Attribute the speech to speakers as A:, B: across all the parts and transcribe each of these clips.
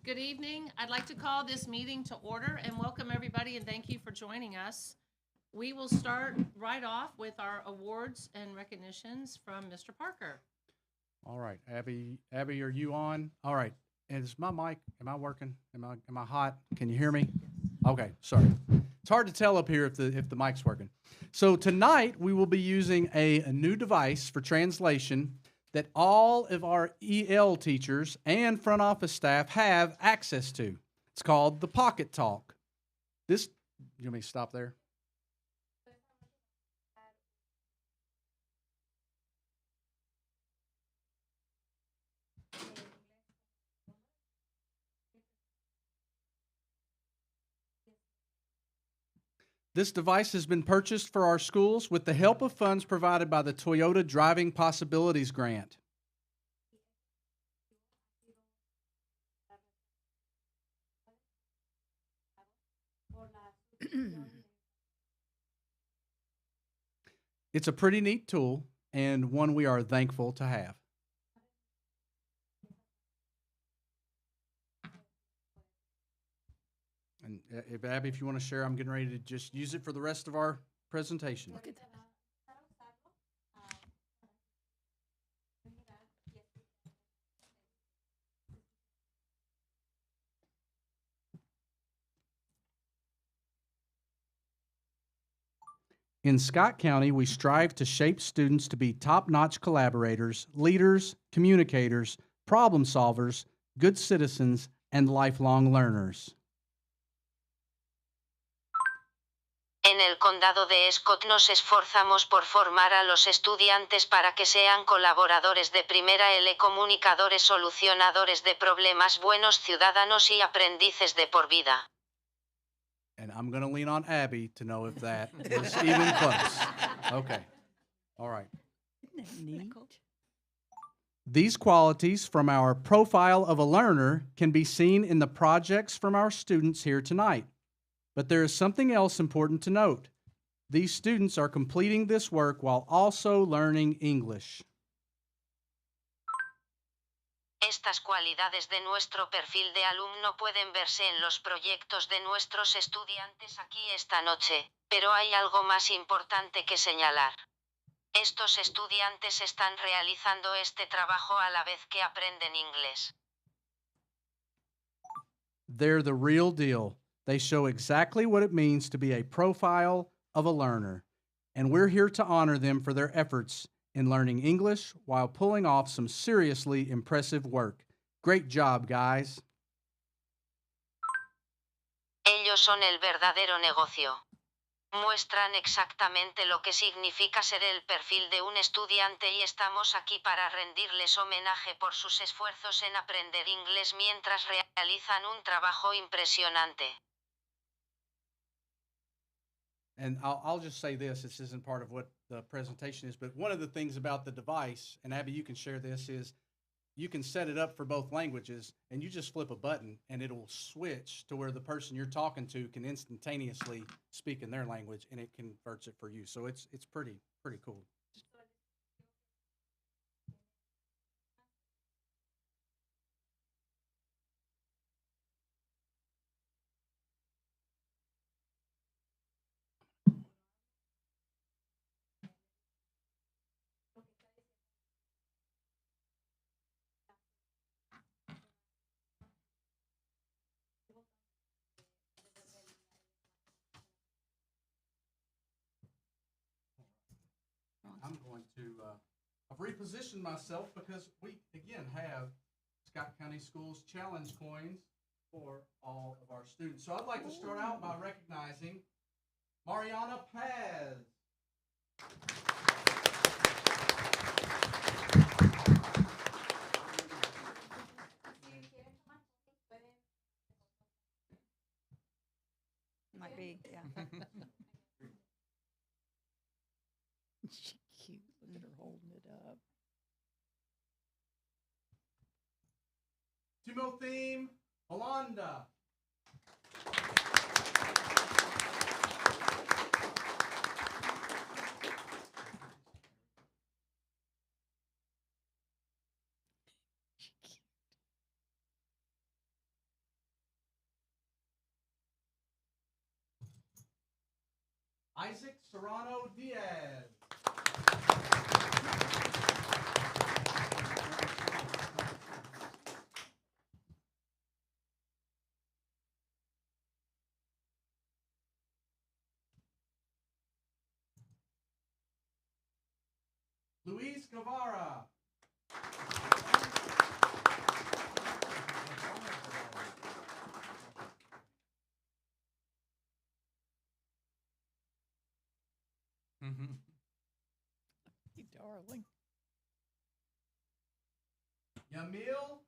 A: Good evening. I'd like to call this meeting to order and welcome everybody and thank you for joining us. We will start right off with our awards and recognitions from Mr. Parker.
B: All right, Abby, are you on? All right, is my mic, am I working? Am I hot? Can you hear me? Okay, sorry. It's hard to tell up here if the mic's working. So tonight we will be using a new device for translation that all of our EL teachers and front office staff have access to. It's called the Pocket Talk. You want me to stop there? This device has been purchased for our schools with the help of funds provided by the Toyota Driving Possibilities Grant. It's a pretty neat tool and one we are thankful to have. And Abby, if you want to share, I'm getting ready to just use it for the rest of our presentation.
C: Look at that.
B: In Scott County, we strive to shape students to be top-notch collaborators, leaders, communicators, problem solvers, good citizens, and lifelong learners.
D: En el condado de Scott nos esforzamos por formar a los estudiantes para que sean colaboradores de primera L, comunicadores, solucionadores de problemas, buenos ciudadanos y aprendices de por vida.
B: And I'm going to lean on Abby to know if that is even close. Okay. All right.
C: Isn't that neat?
B: These qualities from our profile of a learner can be seen in the projects from our students here tonight. But there is something else important to note. These students are completing this work while also learning English.
D: Estas cualidades de nuestro perfil de alumno pueden verse en los proyectos de nuestros estudiantes aquí esta noche, pero hay algo más importante que señalar. Estos estudiantes están realizando este trabajo a la vez que aprenden inglés.
B: They're the real deal. They show exactly what it means to be a profile of a learner, and we're here to honor them for their efforts in learning English while pulling off some seriously impressive work. Great job, guys.
D: Ellos son el verdadero negocio. Muestran exactamente lo que significa ser el perfil de un estudiante y estamos aquí para rendirles homenaje por sus esfuerzos en aprender inglés mientras realizan un trabajo impresionante.
B: And I'll just say this isn't part of what the presentation is, but one of the things about the device, and Abby, you can share this, is you can set it up for both languages, and you just flip a button, and it'll switch to where the person you're talking to can instantaneously speak in their language, and it converts it for you. So it's pretty cool. I'm going to, I've repositioned myself because we, again, have Scott County Schools Challenge coins for all of our students. So I'd like to start out by recognizing Mariana Paz.
C: Might be, yeah. She cute. Look at her holding it up.
B: Timotheme Holanda. Isaac Serrano Diaz. Luis Guevara.
C: You darling.
B: Yamil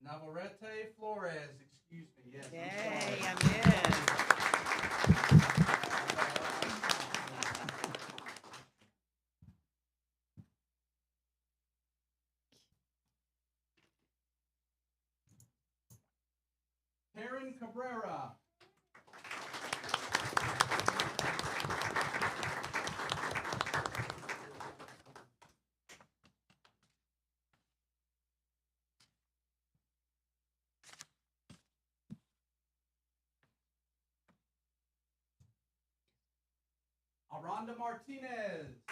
B: Navarrete Flores, excuse me, yes.
E: Yay,
B: I'm
E: I'm in.
B: Karen Cabrera. Aranda Martinez.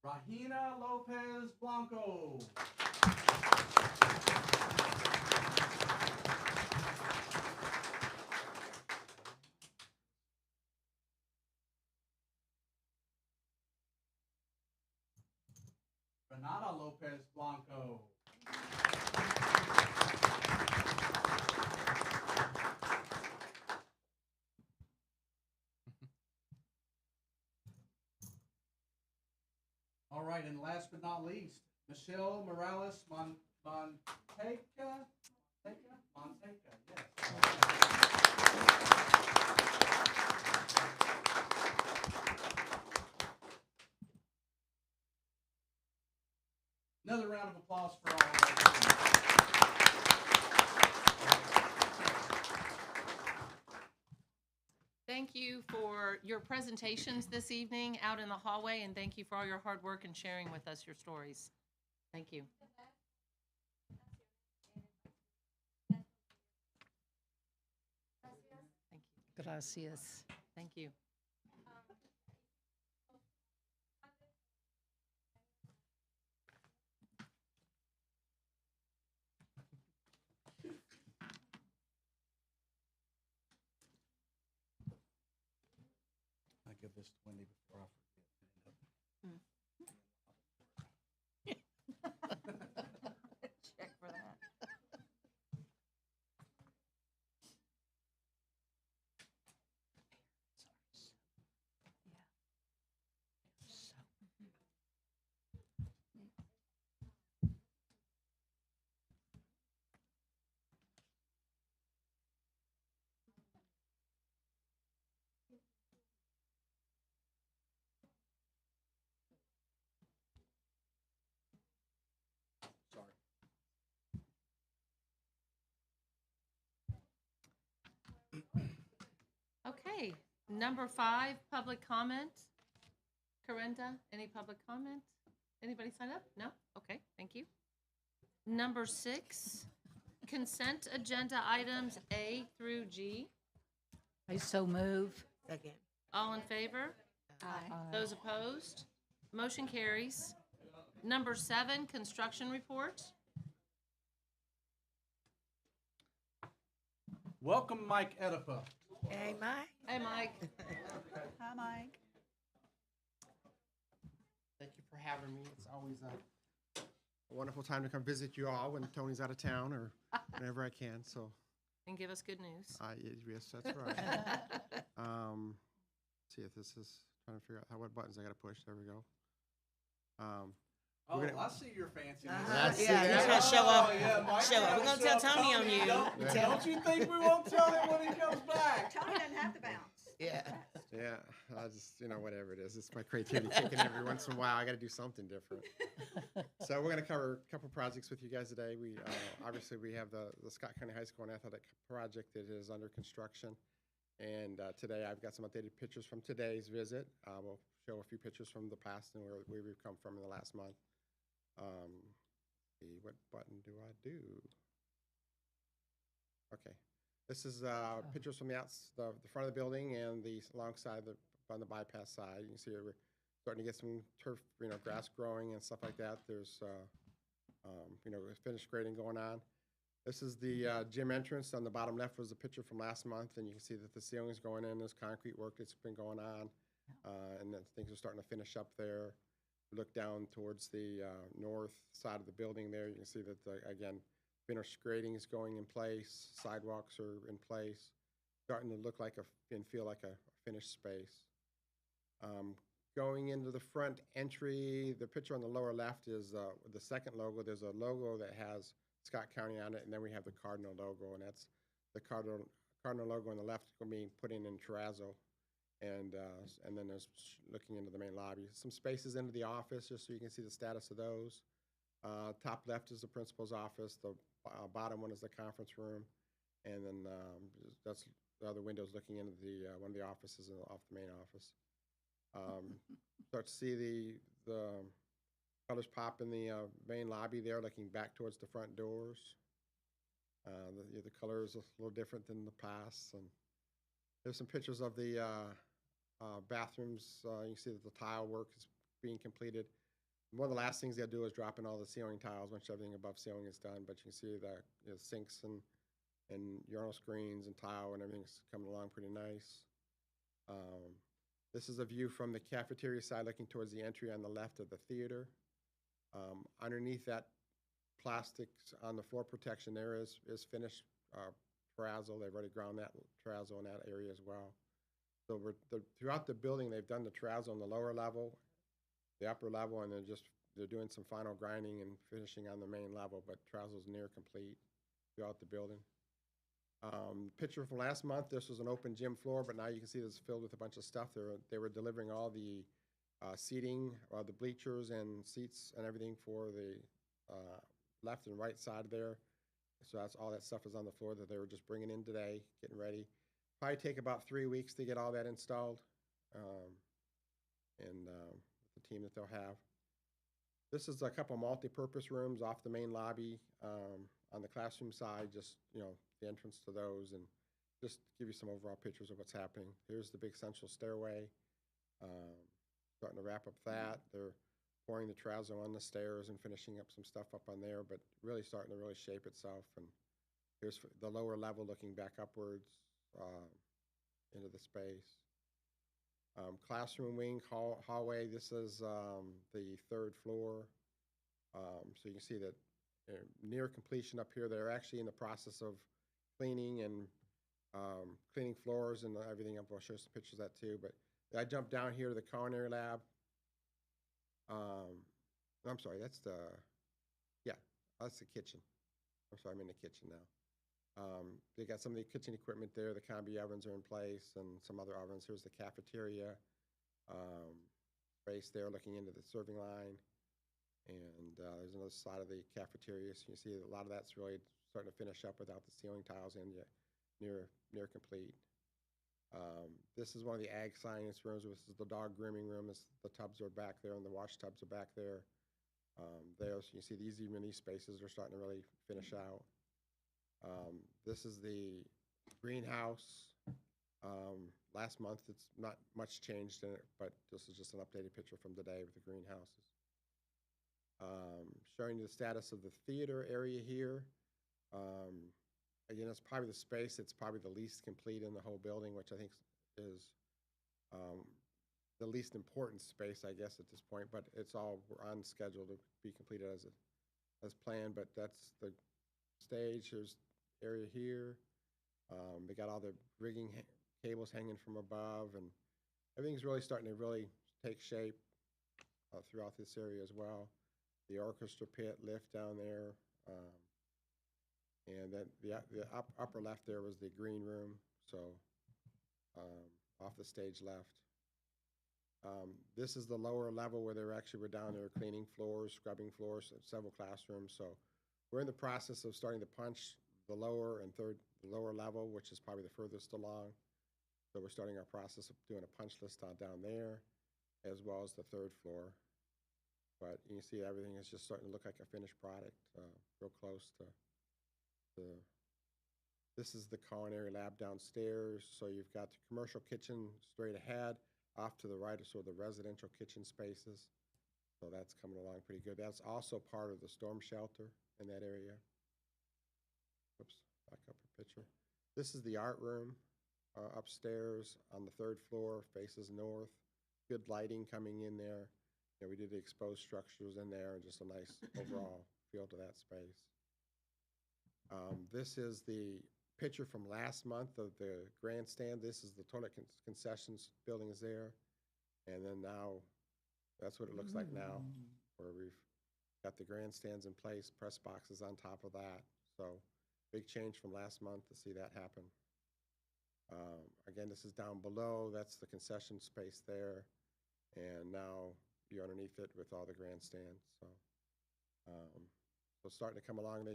B: Rahina Lopez Blanco. Renata Lopez Blanco. All right, and last but not least, Michelle Morales Monteca, yes. Another round of applause for all of them.
A: Thank you for your presentations this evening out in the hallway, and thank you for all your hard work and sharing with us your stories. Thank you. Thank you.
C: Gracias.
A: Thank you.
B: I give this to Wendy before I
A: Check for that.
B: Sorry.
A: Okay, number 5, public comment. Corinda, any public comment? Anybody sign up? No? Okay, thank you. Number 6, consent agenda items A through G.
C: I so move.
E: Second.
A: All in favor?
E: Aye.
A: Those opposed? Motion carries. Number 7, construction report.
B: Welcome, Mike Edipa.
E: Hey, Mike.
A: Hey, Mike.
C: Hi, Mike.
F: Thank you for having me. It's always a wonderful time to come visit you all when Tony's out of town or whenever I can. So,
A: And give us good news.
F: yes, that's right. See if this is trying to figure out what buttons I got to push. There we go.
B: Oh,
F: We're gonna-
B: I see your fancy.
F: That's it.
E: Yeah, he's gonna show up.
B: yeah, Mike
E: Show up.
B: gotta
E: We're gonna
B: show
E: tell Tony on you.
B: Don't you think we won't tell him when he comes back?
G: Tony doesn't have to bounce.
E: Yeah.
F: Yeah. Yeah, I just, whatever it is. It's my creativity kicking every once in a while. I got to do something different. So we're going to cover a couple projects with you guys today. We obviously we have the Scott County High School and Athletic project that is under construction. And today I've got some updated pictures from today's visit. We'll show a few pictures from the past and where we've come from in the last month. See, what button do I do? Okay. This is pictures from the front of the building and the alongside on the bypass side. You can see we're starting to get some turf, grass growing and stuff like that. There's, finished grading going on. This is the gym entrance. On the bottom left was a picture from last month, and you can see that the ceiling's going in. There's concrete work that's been going on, and then things are starting to finish up there. Look down towards the north side of the building there. You can see that, again, finished grading is going in place. Sidewalks are in place. Starting to look like and feel like a finished space. Going into the front entry, the picture on the lower left is the second logo. There's a logo that has Scott County on it, and then we have the Cardinal logo, and that's the Cardinal logo on the left being put in terrazzo, and then there's looking into the main lobby. Some spaces into the office, just so you can see the status of those. Top left is the principal's office. The bottom one is the conference room, and then that's the other windows looking into the one of the offices off the main office. Start to see the colors pop in the main lobby there, looking back towards the front doors. The color is a little different than the past. And there's some pictures of the bathrooms. You can see that the tile work is being completed. One of the last things they'll do is drop in all the ceiling tiles once everything above ceiling is done. But you can see the sinks and urinal screens and tile and everything's coming along pretty nice. This is a view from the cafeteria side looking towards the entry on the left of the theater. Underneath that plastic on the floor protection there is finished terrazzo. They've already ground that terrazzo in that area as well. So throughout the building, they've done the terrazzo on the lower level, the upper level, and they're doing some final grinding and finishing on the main level, but terrazzo's near complete throughout the building. Picture from last month, this was an open gym floor, but now you can see it's filled with a bunch of stuff. They were delivering all the seating, the bleachers and seats and everything for the left and right side there. So that's all that stuff is on the floor that they were just bringing in today, getting ready. Probably take about 3 weeks to get all that installed, and the team that they'll have. This is a couple multi-purpose rooms off the main lobby. On the classroom side, just the entrance to those, and just give you some overall pictures of what's happening. Here's the big central stairway. Starting to wrap up that. They're pouring the terrazzo on the stairs and finishing up some stuff up on there, but really starting to really shape itself. And here's the lower level looking back upwards into the space. Classroom wing, hallway. This is the third floor. So you can see that near completion up here. They're actually in the process of cleaning and cleaning floors and everything. I'll show some pictures of that too. But I jumped down here to the culinary lab. I'm sorry, that's the kitchen. I'm sorry, I'm in the kitchen now. They got some of the kitchen equipment there. The combi ovens are in place and some other ovens. Here's the cafeteria space there looking into the serving line. And there's another side of the cafeteria. So you see a lot of that's really starting to finish up without the ceiling tiles in yet, near complete. This is one of the ag science rooms. This is the dog grooming room. The tubs are back there and the wash tubs are back there. So you see these spaces are starting to really finish out. This is the greenhouse. Last month, it's not much changed in it, but this is just an updated picture from today with the greenhouses. Showing you the status of the theater area here. Again, it's probably the space that's probably the least complete in the whole building, which I think is the least important space, I guess, at this point. But it's all on schedule to be completed as planned. But that's the stage. There's area here. They got all the rigging cables hanging from above, and everything's really starting to really take shape throughout this area as well. The orchestra pit lift down there. And then the upper left there was the green room, so off the stage left. This is the lower level where we're down there cleaning floors, scrubbing floors, several classrooms. So we're in the process of starting to punch the lower and the lower level, which is probably the furthest along. So we're starting our process of doing a punch list down there, as well as the third floor. But you can see everything is just starting to look like a finished product, real close to this is the culinary lab downstairs. So you've got the commercial kitchen straight ahead. Off to the right are sort of the residential kitchen spaces. So that's coming along pretty good. That's also part of the storm shelter in that area. Oops, back up a picture. This is the art room upstairs on the third floor, faces north. Good lighting coming in there. You know, we did the exposed structures in there and just a nice overall feel to that space. This is the picture from last month of the grandstand. This is the toilet concessions building is there. And then now, that's what it looks like now, where we've got the grandstands in place, press boxes on top of that. So big change from last month to see that happen. Again, this is down below. That's the concession space there. And now you're underneath it with all the grandstands. So, so starting to come along.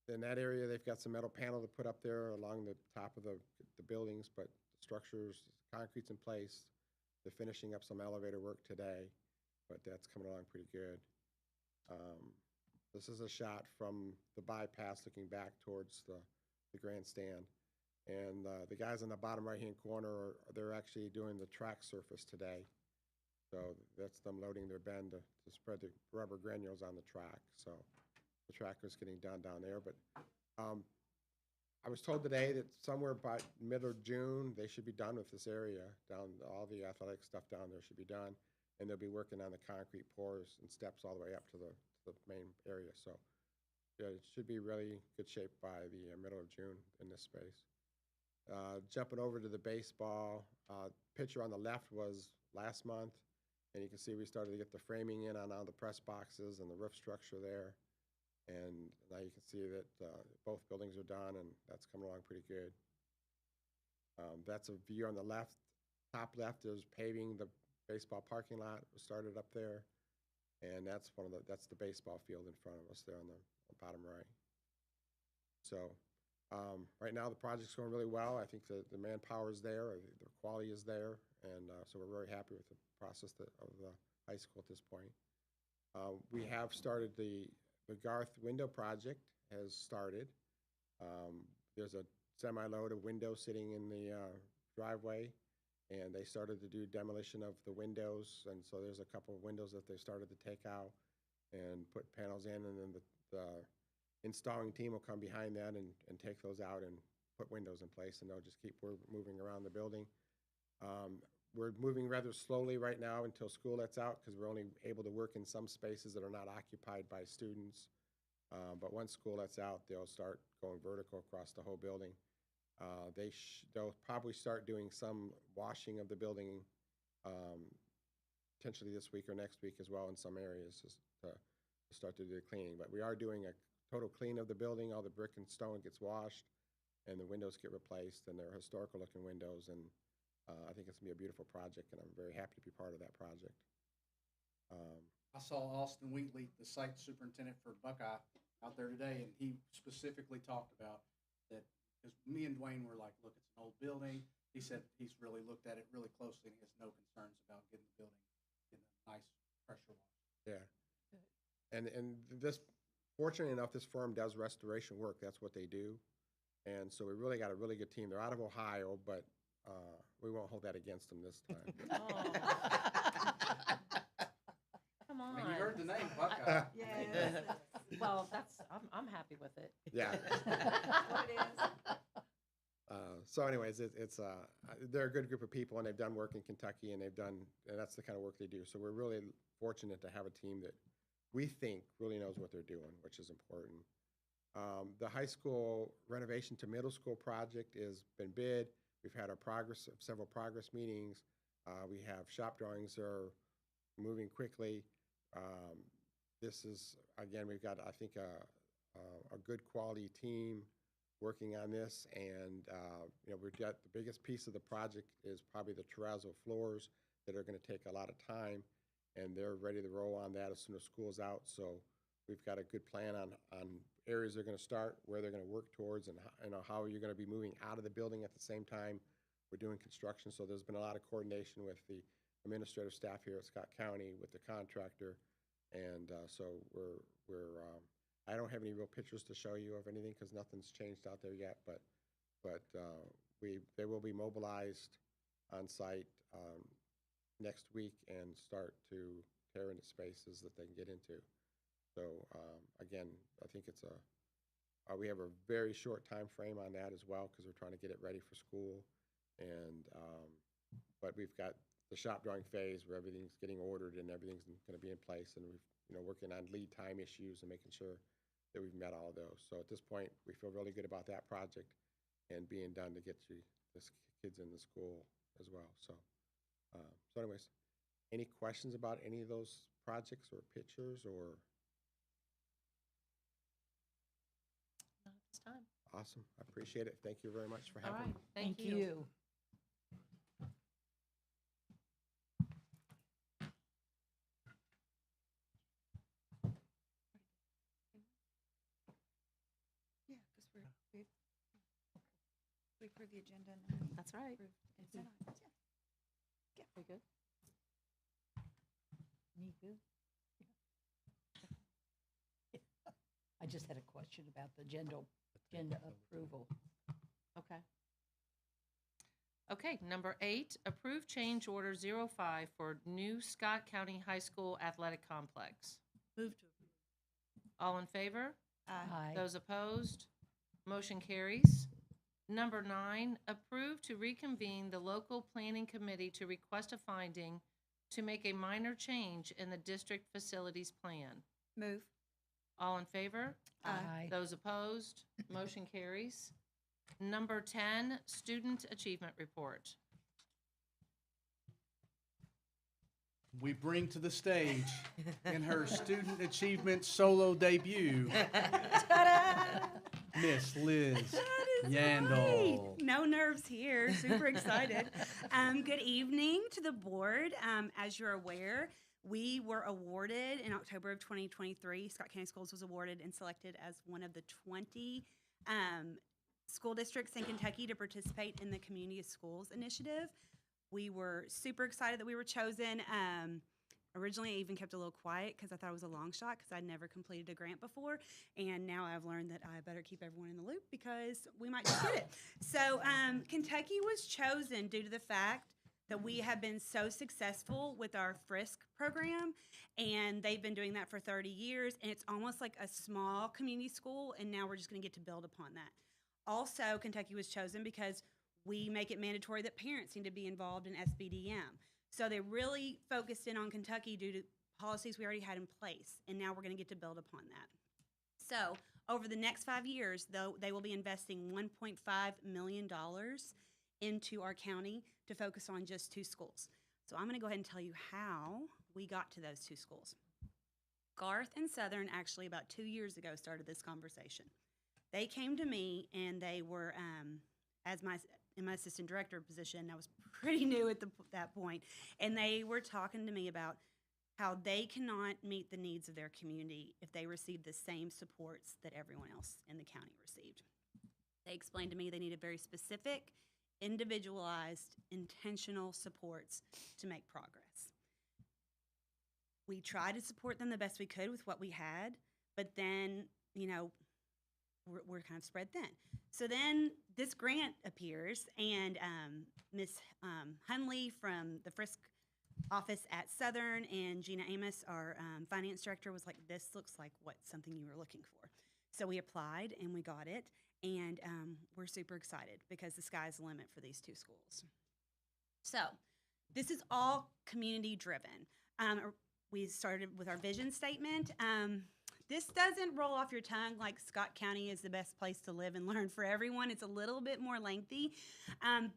F: In that area, they've got some metal panel to put up there along the top of the buildings, but the structures, concrete's in place. They're finishing up some elevator work today, but that's coming along pretty good. This is a shot from the bypass looking back towards the grandstand. And the guys in the bottom right-hand corner, they're actually doing the track surface today. So that's them loading their bend to spread the rubber granules on the track. So the track is getting done down there. But I was told today that somewhere by middle of June, they should be done with this area. All the athletic stuff down there should be done. And they'll be working on the concrete pours and steps all the way up to the main area. So yeah, it should be really good shape by the middle of June in this space. Jumping over to the baseball, picture on the left was last month. And you can see we started to get the framing in on all the press boxes and the roof structure there. And now you can see that both buildings are done, and that's coming along pretty good. That's a view on the left. Top left is paving the baseball parking lot. We started up there, and that's the baseball field in front of us there on the bottom right. So right now the project's going really well. I think the manpower is there, the quality is there, and so we're very happy with the process of the high school at this point. We have started the Garth window project has started. There's a semi-load of windows sitting in the driveway, and they started to do demolition of the windows, and so there's a couple of windows that they started to take out and put panels in, and then the installing team will come behind that and take those out and put windows in place, and they'll just keep moving around the building. We're moving rather slowly right now until school lets out, because we're only able to work in some spaces that are not occupied by students. But once school lets out, they'll start going vertical across the whole building. They'll probably start doing some washing of the building potentially this week or next week as well in some areas to start to do the cleaning. But we are doing a total clean of the building. All the brick and stone gets washed, and the windows get replaced, and they're historical looking windows. And I think it's going to be a beautiful project, and I'm very happy to be part of that project.
B: I saw Austin Wheatley, the site superintendent for Buckeye, out there today, and he specifically talked about that, because me and Dwayne were like, look, it's an old building. He said he's really looked at it really closely, and he has no concerns about getting the building in a nice pressure wash.
F: Yeah. And this, fortunately enough, this firm does restoration work. That's what they do. And so we really got a really good team. They're out of Ohio, but we won't hold that against them this time.
A: Come on.
B: I mean, you heard the name, Buckeye.
E: Yes.
C: Well, I'm happy with it.
F: Yeah.
E: That's what it is.
F: So anyways, they're a good group of people, and they've done work in Kentucky, and that's the kind of work they do. So we're really fortunate to have a team that we think really knows what they're doing, which is important. The high school renovation to middle school project has been bid. We've had several progress meetings. We have shop drawings that are moving quickly. This is, again, we've got, I think, a good quality team working on this, and, we've got the biggest piece of the project is probably the terrazzo floors that are gonna take a lot of time, and they're ready to roll on that as soon as school's out, so we've got a good plan on areas they're gonna start, where they're gonna work towards, and how you're gonna be moving out of the building at the same time we're doing construction. So there's been a lot of coordination with the administrative staff here at Scott County, with the contractor, and so I don't have any real pictures to show you of anything because nothing's changed out there yet, but they will be mobilized on site next week and start to tear into spaces that they can get into. So again, I think we have a very short time frame on that as well because we're trying to get it ready for school, and but we've got the shop drawing phase where everything's getting ordered and everything's going to be in place, and we've working on lead time issues and making sure that we've met all of those. So at this point, we feel really good about that project and being done to get the kids in the school as well. So anyways, any questions about any of those projects or pictures or?
A: Not at this time.
F: Awesome. I appreciate it. Thank you very much for
A: All
F: having
A: right,
F: me.
A: thank you.
C: Yeah, because we approve the agenda and then we
A: That's right.
C: approve consent items, yeah.
A: Very good.
C: Me good. I just had a question about the agenda approval.
A: Okay. Okay, number 8, approve change order 05 for new Scott County High School Athletic Complex.
E: Move to
A: All in favor?
C: Aye.
A: Those opposed? Motion carries. Number 9, approve to reconvene the local planning committee to request a finding to make a minor change in the district facilities plan.
E: Move.
A: All in favor?
C: Aye.
A: Those opposed? Motion carries. Number 10, student achievement report.
B: We bring to the stage in her student achievement solo debut, Miss Liz Yandel.
G: No nerves here. Super excited. Good evening to the board. As you're aware, we were awarded in October of 2023. Scott County Schools was awarded and selected as one of the 20 school districts in Kentucky to participate in the Community Schools Initiative. We were super excited that we were chosen. Originally, I even kept a little quiet because I thought it was a long shot because I'd never completed a grant before. And now I've learned that I better keep everyone in the loop because we might just get it. So Kentucky was chosen due to the fact that we have been so successful with our Frisk program, and they've been doing that for 30 years, and it's almost like a small community school, and now we're just going to get to build upon that. Also, Kentucky was chosen because we make it mandatory that parents need to be involved in SBDM. So they really focused in on Kentucky due to policies we already had in place, and now we're going to get to build upon that. So over the next 5 years, though, they will be investing $1.5 million into our county to focus on just 2 schools. So I'm going to go ahead and tell you how we got to those 2 schools. Garth and Southern actually about 2 years ago started this conversation. They came to me and they were, in my assistant director position, I was pretty new at that point, and they were talking to me about how they cannot meet the needs of their community if they receive the same supports that everyone else in the county received. They explained to me they needed very specific, individualized, intentional supports to make progress. We tried to support them the best we could with what we had, but then, we're kind of spread thin. So then this grant appears, and Ms. Hunley from the Frisk office at Southern and Gina Amos, our finance director, was like, this looks like something you were looking for. So we applied and we got it, and we're super excited because the sky's the limit for these 2 schools. So this is all community driven. We started with our vision statement. This doesn't roll off your tongue like Scott County is the best place to live and learn for everyone. It's a little bit more lengthy,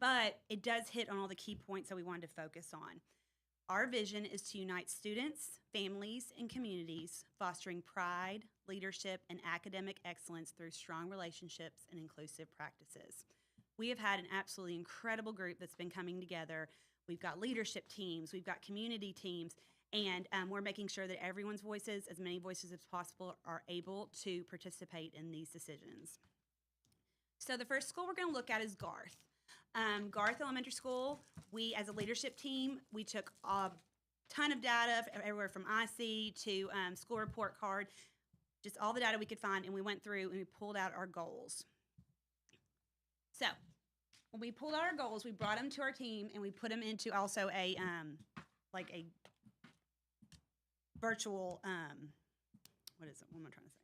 G: but it does hit on all the key points that we wanted to focus on. Our vision is to unite students, families, and communities, fostering pride, leadership, and academic excellence through strong relationships and inclusive practices. We have had an absolutely incredible group that's been coming together. We've got leadership teams, we've got community teams, and we're making sure that everyone's voices, as many voices as possible, are able to participate in these decisions. So the first school we're going to look at is Garth. Garth Elementary School, we as a leadership team, we took a ton of data everywhere from IC to school report card, just all the data we could find, and we went through and we pulled out our goals. So when we pulled out our goals, we brought them to our team and we put them into also a like a virtual what is it? What am I trying to say?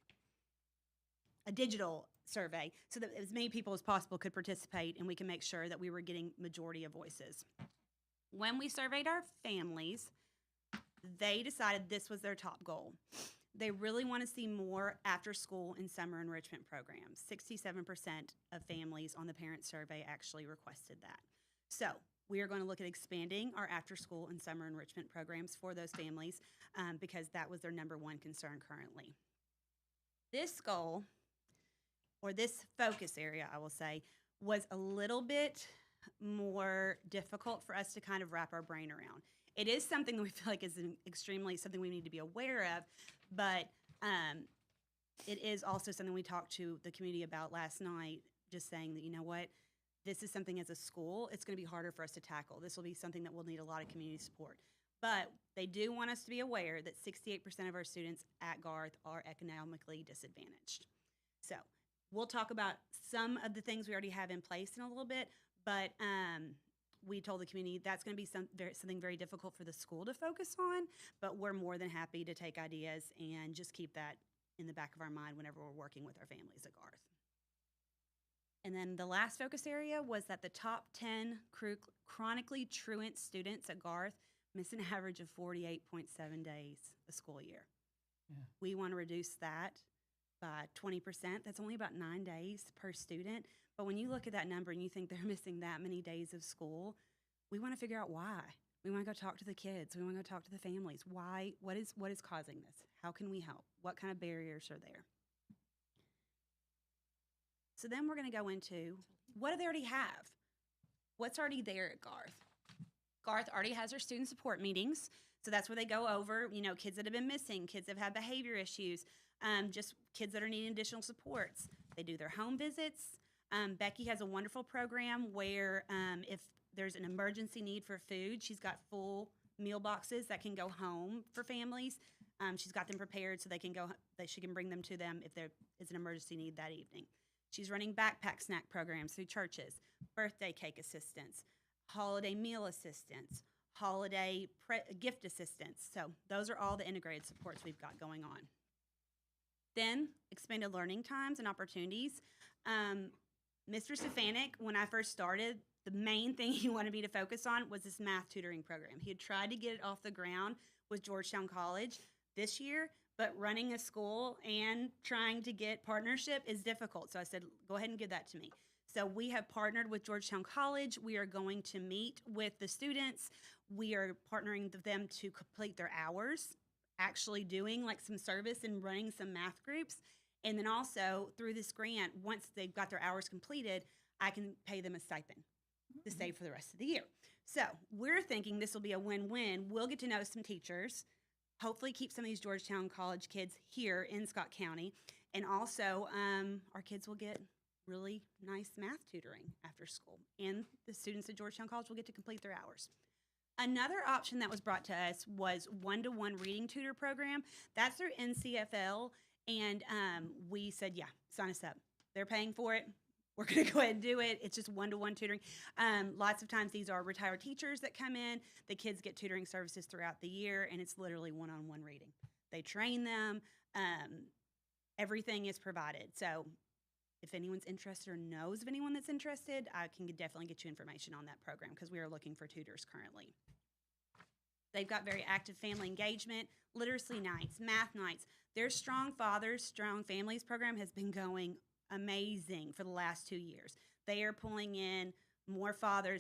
G: A digital survey, so that as many people as possible could participate and we can make sure that we were getting majority of voices. When we surveyed our families, they decided this was their top goal. They really want to see more after school and summer enrichment programs. 67% of families on the parent survey actually requested that. So we are going to look at expanding our after school and summer enrichment programs for those families because that was their number one concern currently. This goal, or this focus area, I will say, was a little bit more difficult for us to kind of wrap our brain around. It is something that we feel like is extremely something we need to be aware of, but it is also something we talked to the community about last night, just saying that, you know what, this is something as a school, it's going to be harder for us to tackle. This will be something that will need a lot of community support. But they do want us to be aware that 68% of our students at Garth are economically disadvantaged. So we'll talk about some of the things we already have in place in a little bit, but we told the community that's going to be something very difficult for the school to focus on, but we're more than happy to take ideas and just keep that in the back of our mind whenever we're working with our families at Garth. And then the last focus area was that the top 10 chronically truant students at Garth miss an average of 48.7 days a school year.
C: Yeah.
G: We want to reduce that by 20%. That's only about 9 days per student. But when you look at that number and you think they're missing that many days of school, we want to figure out why. We want to go talk to the kids. We want to go talk to the families. Why? What is causing this? How can we help? What kind of barriers are there? So then we're going to go into what do they already have? What's already there at Garth? Garth already has their student support meetings. So that's where they go over, you know, kids that have been missing, kids that have had behavior issues, just kids that are needing additional supports. They do their home visits. Becky has a wonderful program where if there's an emergency need for food, she's got full meal boxes that can go home for families. She's got them prepared so they can go, that she can bring them to them if there is an emergency need that evening. She's running backpack snack programs through churches, birthday cake assistance, holiday meal assistance, holiday gift assistance. So those are all the integrated supports we've got going on. Then expanded learning times and opportunities. Mr. Stefanik, when I first started, the main thing he wanted me to focus on was this math tutoring program. He had tried to get it off the ground with Georgetown College this year, but running a school and trying to get partnership is difficult. So I said, go ahead and give that to me. So we have partnered with Georgetown College. We are going to meet with the students. We are partnering with them to complete their hours, actually doing like some service and running some math groups. And then also through this grant, once they've got their hours completed, I can pay them a stipend to save for the rest of the year. So we're thinking this will be a win-win. We'll get to know some teachers, hopefully keep some of these Georgetown College kids here in Scott County. And also our kids will get really nice math tutoring after school. And the students at Georgetown College will get to complete their hours. Another option that was brought to us was one-to-one reading tutor program. That's through NCFL. And we said, yeah, sign us up. They're paying for it. We're going to go ahead and do it. It's just one-to-one tutoring. Lots of times these are retired teachers that come in. The kids get tutoring services throughout the year, and it's literally one-on-one reading. They train them. Everything is provided. So if anyone's interested or knows of anyone that's interested, I can definitely get you information on that program because we are looking for tutors currently. They've got very active family engagement, literacy nights, math nights. Their Strong Fathers, Strong Families program has been going amazing for the last 2 years. They are pulling in more father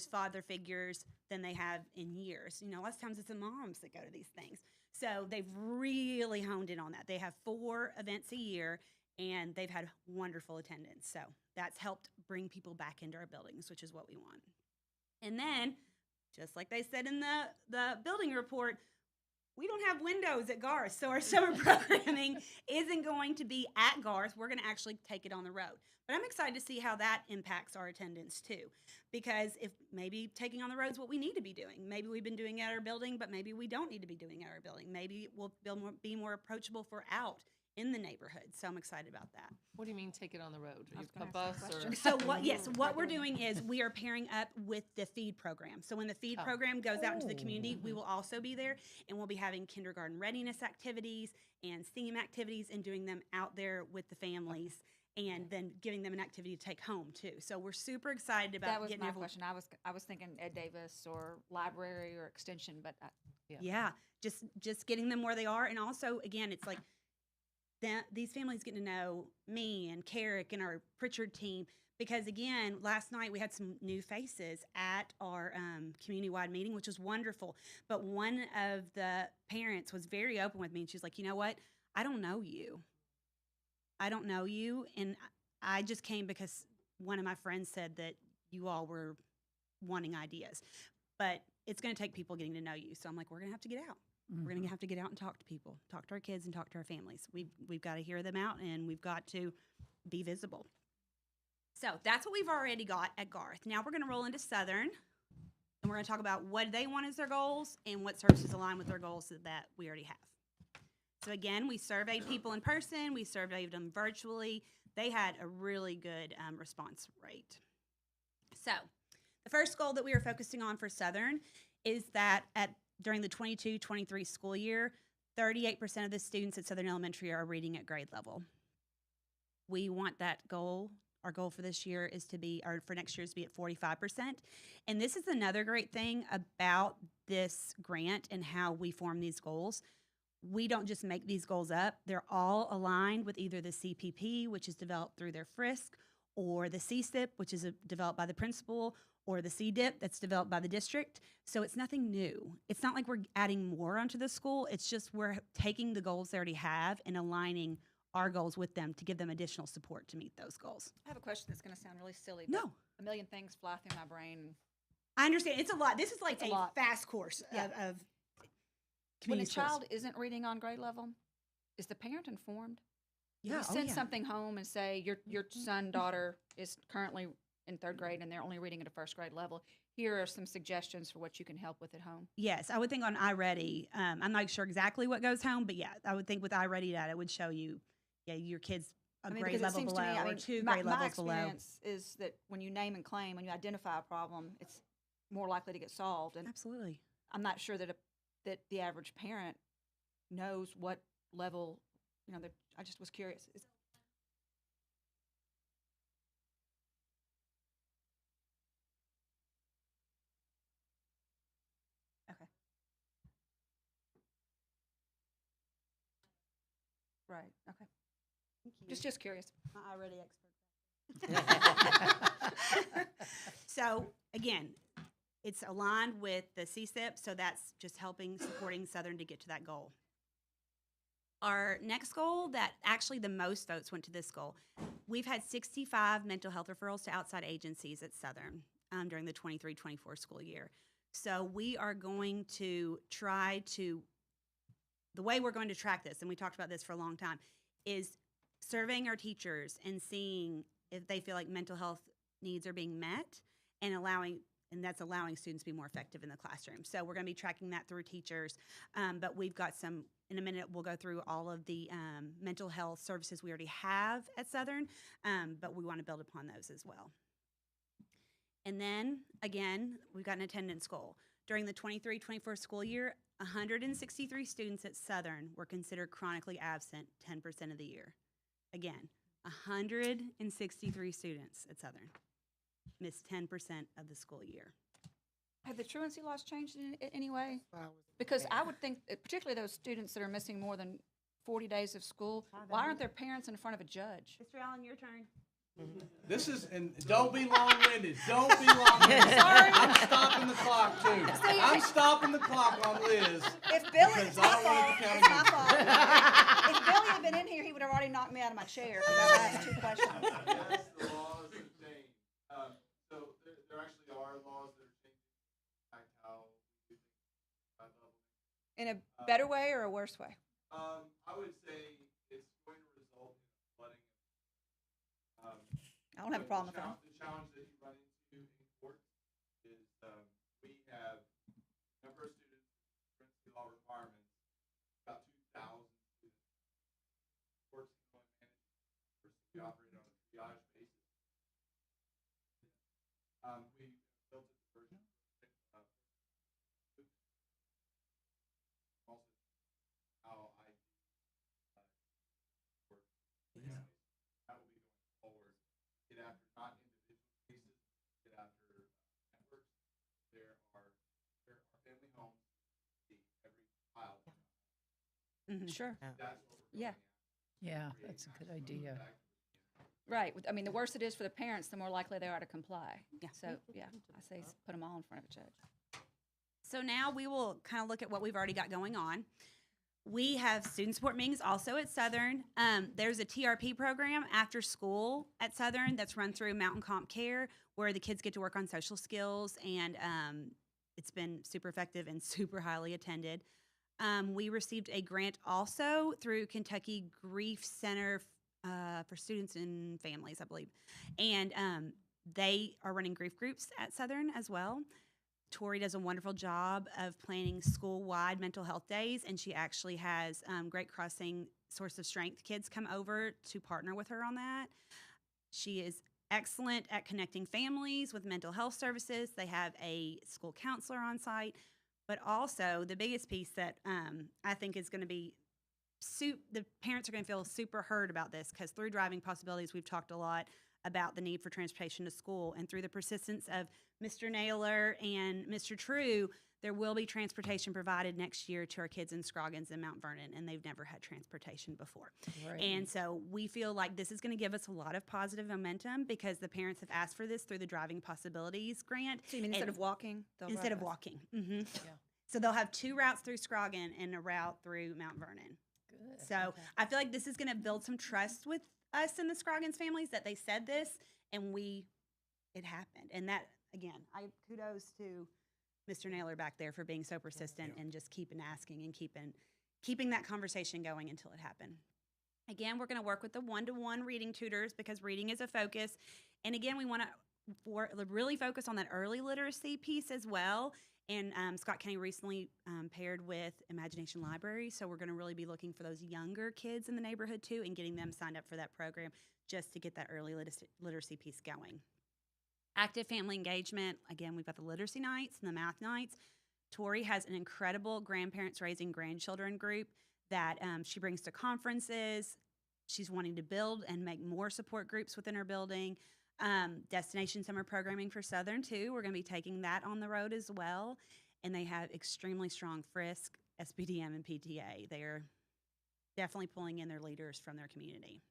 G: figures than they have in years. You know, lots of times it's the moms that go to these things. So they've really honed in on that. They have 4 events a year, and they've had wonderful attendance. So that's helped bring people back into our buildings, which is what we want. And then, just like they said in the building report, we don't have windows at Garth, so our summer programming isn't going to be at Garth. We're going to actually take it on the road. But I'm excited to see how that impacts our attendance too, because if maybe taking on the road is what we need to be doing. Maybe we've been doing it at our building, but maybe we don't need to be doing it at our building. Maybe we'll be more approachable for out in the neighborhood. So I'm excited about that.
A: What do you mean take it on the road?
H: I was
A: A
H: gonna
A: bus
H: ask that
A: or?
H: question.
G: So what we're doing is we are pairing up with the feed program. So when the feed
A: Oh.
G: program goes out into the community, we will also be there, and we'll be having kindergarten readiness activities and STEAM activities and doing them out there with the families, and then giving them an activity to take home too. So we're super excited about
H: That was
G: getting
H: my
G: everyone.
H: question. I was thinking Ed Davis or library or extension, but
G: Yeah, just getting them where they are, and also again, it's like these families getting to know me and Carrick and our Pritchard team, because again, last night we had some new faces at our community-wide meeting, which was wonderful. But one of the parents was very open with me, and she's like, "You know what? I don't know you. I don't know you, and I just came because one of my friends said that you all were wanting ideas, but it's going to take people getting to know you." So I'm like, "We're going to have to get out. We're going to have to get out and talk to people, talk to our kids and talk to our families. We've got to hear them out, and we've got to be visible." So that's what we've already got at Garth. Now we're going to roll into Southern, and we're going to talk about what they want as their goals and what services align with their goals that we already have. So again, we surveyed people in person. We surveyed them virtually. They had a really good response rate. So the first goal that we are focusing on for Southern is that during the 22-23 school year, 38% of the students at Southern Elementary are reading at grade level. We want that goal. Our goal for this year is to be, or for next year is to be at 45%. And this is another great thing about this grant and how we form these goals. We don't just make these goals up. They're all aligned with either the CPP, which is developed through their FRISC, or the CSIP, which is developed by the principal, or the CDIP that's developed by the district. So it's nothing new. It's not like we're adding more onto the school. It's just we're taking the goals they already have and aligning our goals with them to give them additional support to meet those goals.
H: I have a question that's going to sound really silly. But
G: No,
H: a million things fly through my brain.
G: I understand. It's a lot. This is like
H: It's a
G: a
H: lot.
G: fast course
H: Yeah.
G: of
H: When a
G: community schools.
H: child isn't reading on grade level, is the parent informed?
G: Yeah,
H: You
G: oh,
H: send
G: yeah.
H: something home and say your son, daughter is currently in 3rd grade and they're only reading at a 1st grade level. Here are some suggestions for what you can help with at home.
G: Yes, I would think on iReady. I'm not sure exactly what goes home, but yeah, I would think with iReady that it would show you, yeah, your kids a grade
H: because it
G: level
H: seems
G: below
H: to me,
G: or 2
H: my,
G: grade
H: my
G: levels below.
H: experience is that when you name and claim, when you identify a problem, it's more likely to get solved. And
G: Absolutely.
H: I'm not sure that that the average parent knows what level, I just was curious. Okay. Right, okay. Just curious.
G: My iReady expert. So again, it's aligned with the CSIP, so that's just supporting Southern to get to that goal. Our next goal, that actually the most votes went to this goal. We've had 65 mental health referrals to outside agencies at Southern during the 23-24 school year. So we are going to the way we're going to track this, and we talked about this for a long time, is surveying our teachers and seeing if they feel like mental health needs are being met, and that's allowing students to be more effective in the classroom. So we're going to be tracking that through teachers, but we've got in a minute, we'll go through all of the mental health services we already have at Southern, but we want to build upon those as well. And then, again, we've got an attendance goal. During the 23-24 school year, 163 students at Southern were considered chronically absent 10% of the year. Again, 163 students at Southern missed 10% of the school year.
H: Have the truancy laws changed in any way? Because I would think, particularly those students that are missing more than 40 days of school, why aren't their parents in front of a judge?
G: Mr. Allen, your turn.
B: This is, and don't be long-winded. Don't be long-winded.
H: Sorry.
B: I'm stopping the clock too. I'm stopping the clock on Liz.
I: If Billy,
B: Because
I: it's
B: I
I: my
B: don't want
I: fault.
B: it to count
I: It's my
B: against
I: fault. If Billy had been in here, he would have already knocked me out of my chair because I asked 2 questions.
J: Yes, the laws have changed. So there actually are laws that are changing, like how we do things at level.
H: In a better way or a worse way?
J: I would say it's going to result in flooding.
I: I don't have a problem with that.
J: The challenge that you run into in court is we have number of students, principal law requirements, about 2,000 students. Courts can only manage, we operate on a triage basis. We built a version also how I work.
B: Yeah.
J: That will be going forward. Get after not individual cases, get after networks. There are family homes, see every child.
H: Sure.
J: That's what we're
H: Yeah.
J: going after.
C: Yeah, that's a good idea.
H: Right. I mean, the worse it is for the parents, the more likely they are to comply.
G: Yeah.
H: So, yeah, I say put them all in front of a judge.
G: So now we will kind of look at what we've already got going on. We have student support meetings also at Southern. There's a TRP program after school at Southern that's run through Mountain Comp Care where the kids get to work on social skills, and it's been super effective and super highly attended. We received a grant also through Kentucky Grief Center for Students and Families, I believe. And they are running grief groups at Southern as well. Tori does a wonderful job of planning school-wide mental health days, and she actually has Great Crossing Source of Strength kids come over to partner with her on that. She is excellent at connecting families with mental health services. They have a school counselor on site, but also the biggest piece that I think is going to be the parents are going to feel super heard about this, because through Driving Possibilities, we've talked a lot about the need for transportation to school, and through the persistence of Mr. Naylor and Mr. True, there will be transportation provided next year to our kids in Scroggins and Mount Vernon, and they've never had transportation before.
C: Right.
G: And so we feel like this is going to give us a lot of positive momentum because the parents have asked for this through the Driving Possibilities grant.
H: So you mean instead
G: And-
H: of walking? they'll
G: Instead
H: ride
G: of
H: bus?
G: walking. Mm-hmm.
C: Yeah.
G: So they'll have 2 routes through Scroggin and a route through Mount Vernon.
C: Good.
G: So
C: Okay.
G: I feel like this is going to build some trust with us and the Scroggins families that they said this, and it happened. And that, again, I kudos to Mr. Naylor back there for being so persistent and just keeping asking and keeping that conversation going until it happened. Again, we're going to work with the one-to-one reading tutors because reading is a focus. And again, we want to really focus on that early literacy piece as well. And Scott County recently paired with Imagination Library, so we're going to really be looking for those younger kids in the neighborhood too and getting them signed up for that program just to get that early literacy piece going. Active family engagement, again, we've got the literacy nights and the math nights. Tori has an incredible grandparents raising grandchildren group that she brings to conferences. She's wanting to build and make more support groups within her building. Destination summer programming for Southern too. We're going to be taking that on the road as well. And they have extremely strong Frisk, SPDM, and PTA. They are definitely pulling in their leaders from their community.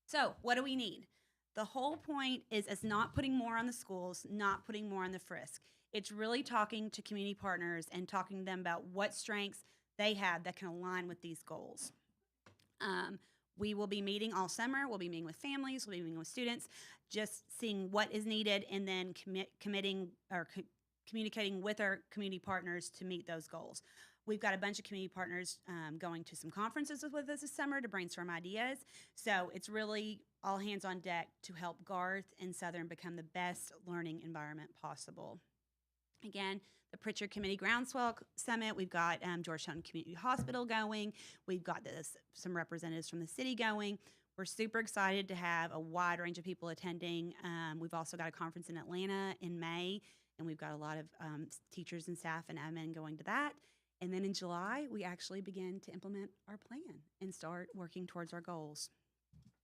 G: So what do we need? The whole point is us not putting more on the schools, not putting more on the Frisk. It's really talking to community partners and talking to them about what strengths they have that can align with these goals. We will be meeting all summer. We'll be meeting with families. We'll be meeting with students, just seeing what is needed and then communicating with our community partners to meet those goals. We've got a bunch of community partners going to some conferences with us this summer to brainstorm ideas. So it's really all hands on deck to help Garth and Southern become the best learning environment possible. Again, the Pritchard Committee Groundswell Summit. We've got Georgetown Community Hospital going. We've got some representatives from the city going. We're super excited to have a wide range of people attending. We've also got a conference in Atlanta in May, and we've got a lot of teachers and staff and admin going to that. And then in July, we actually begin to implement our plan and start working towards our goals.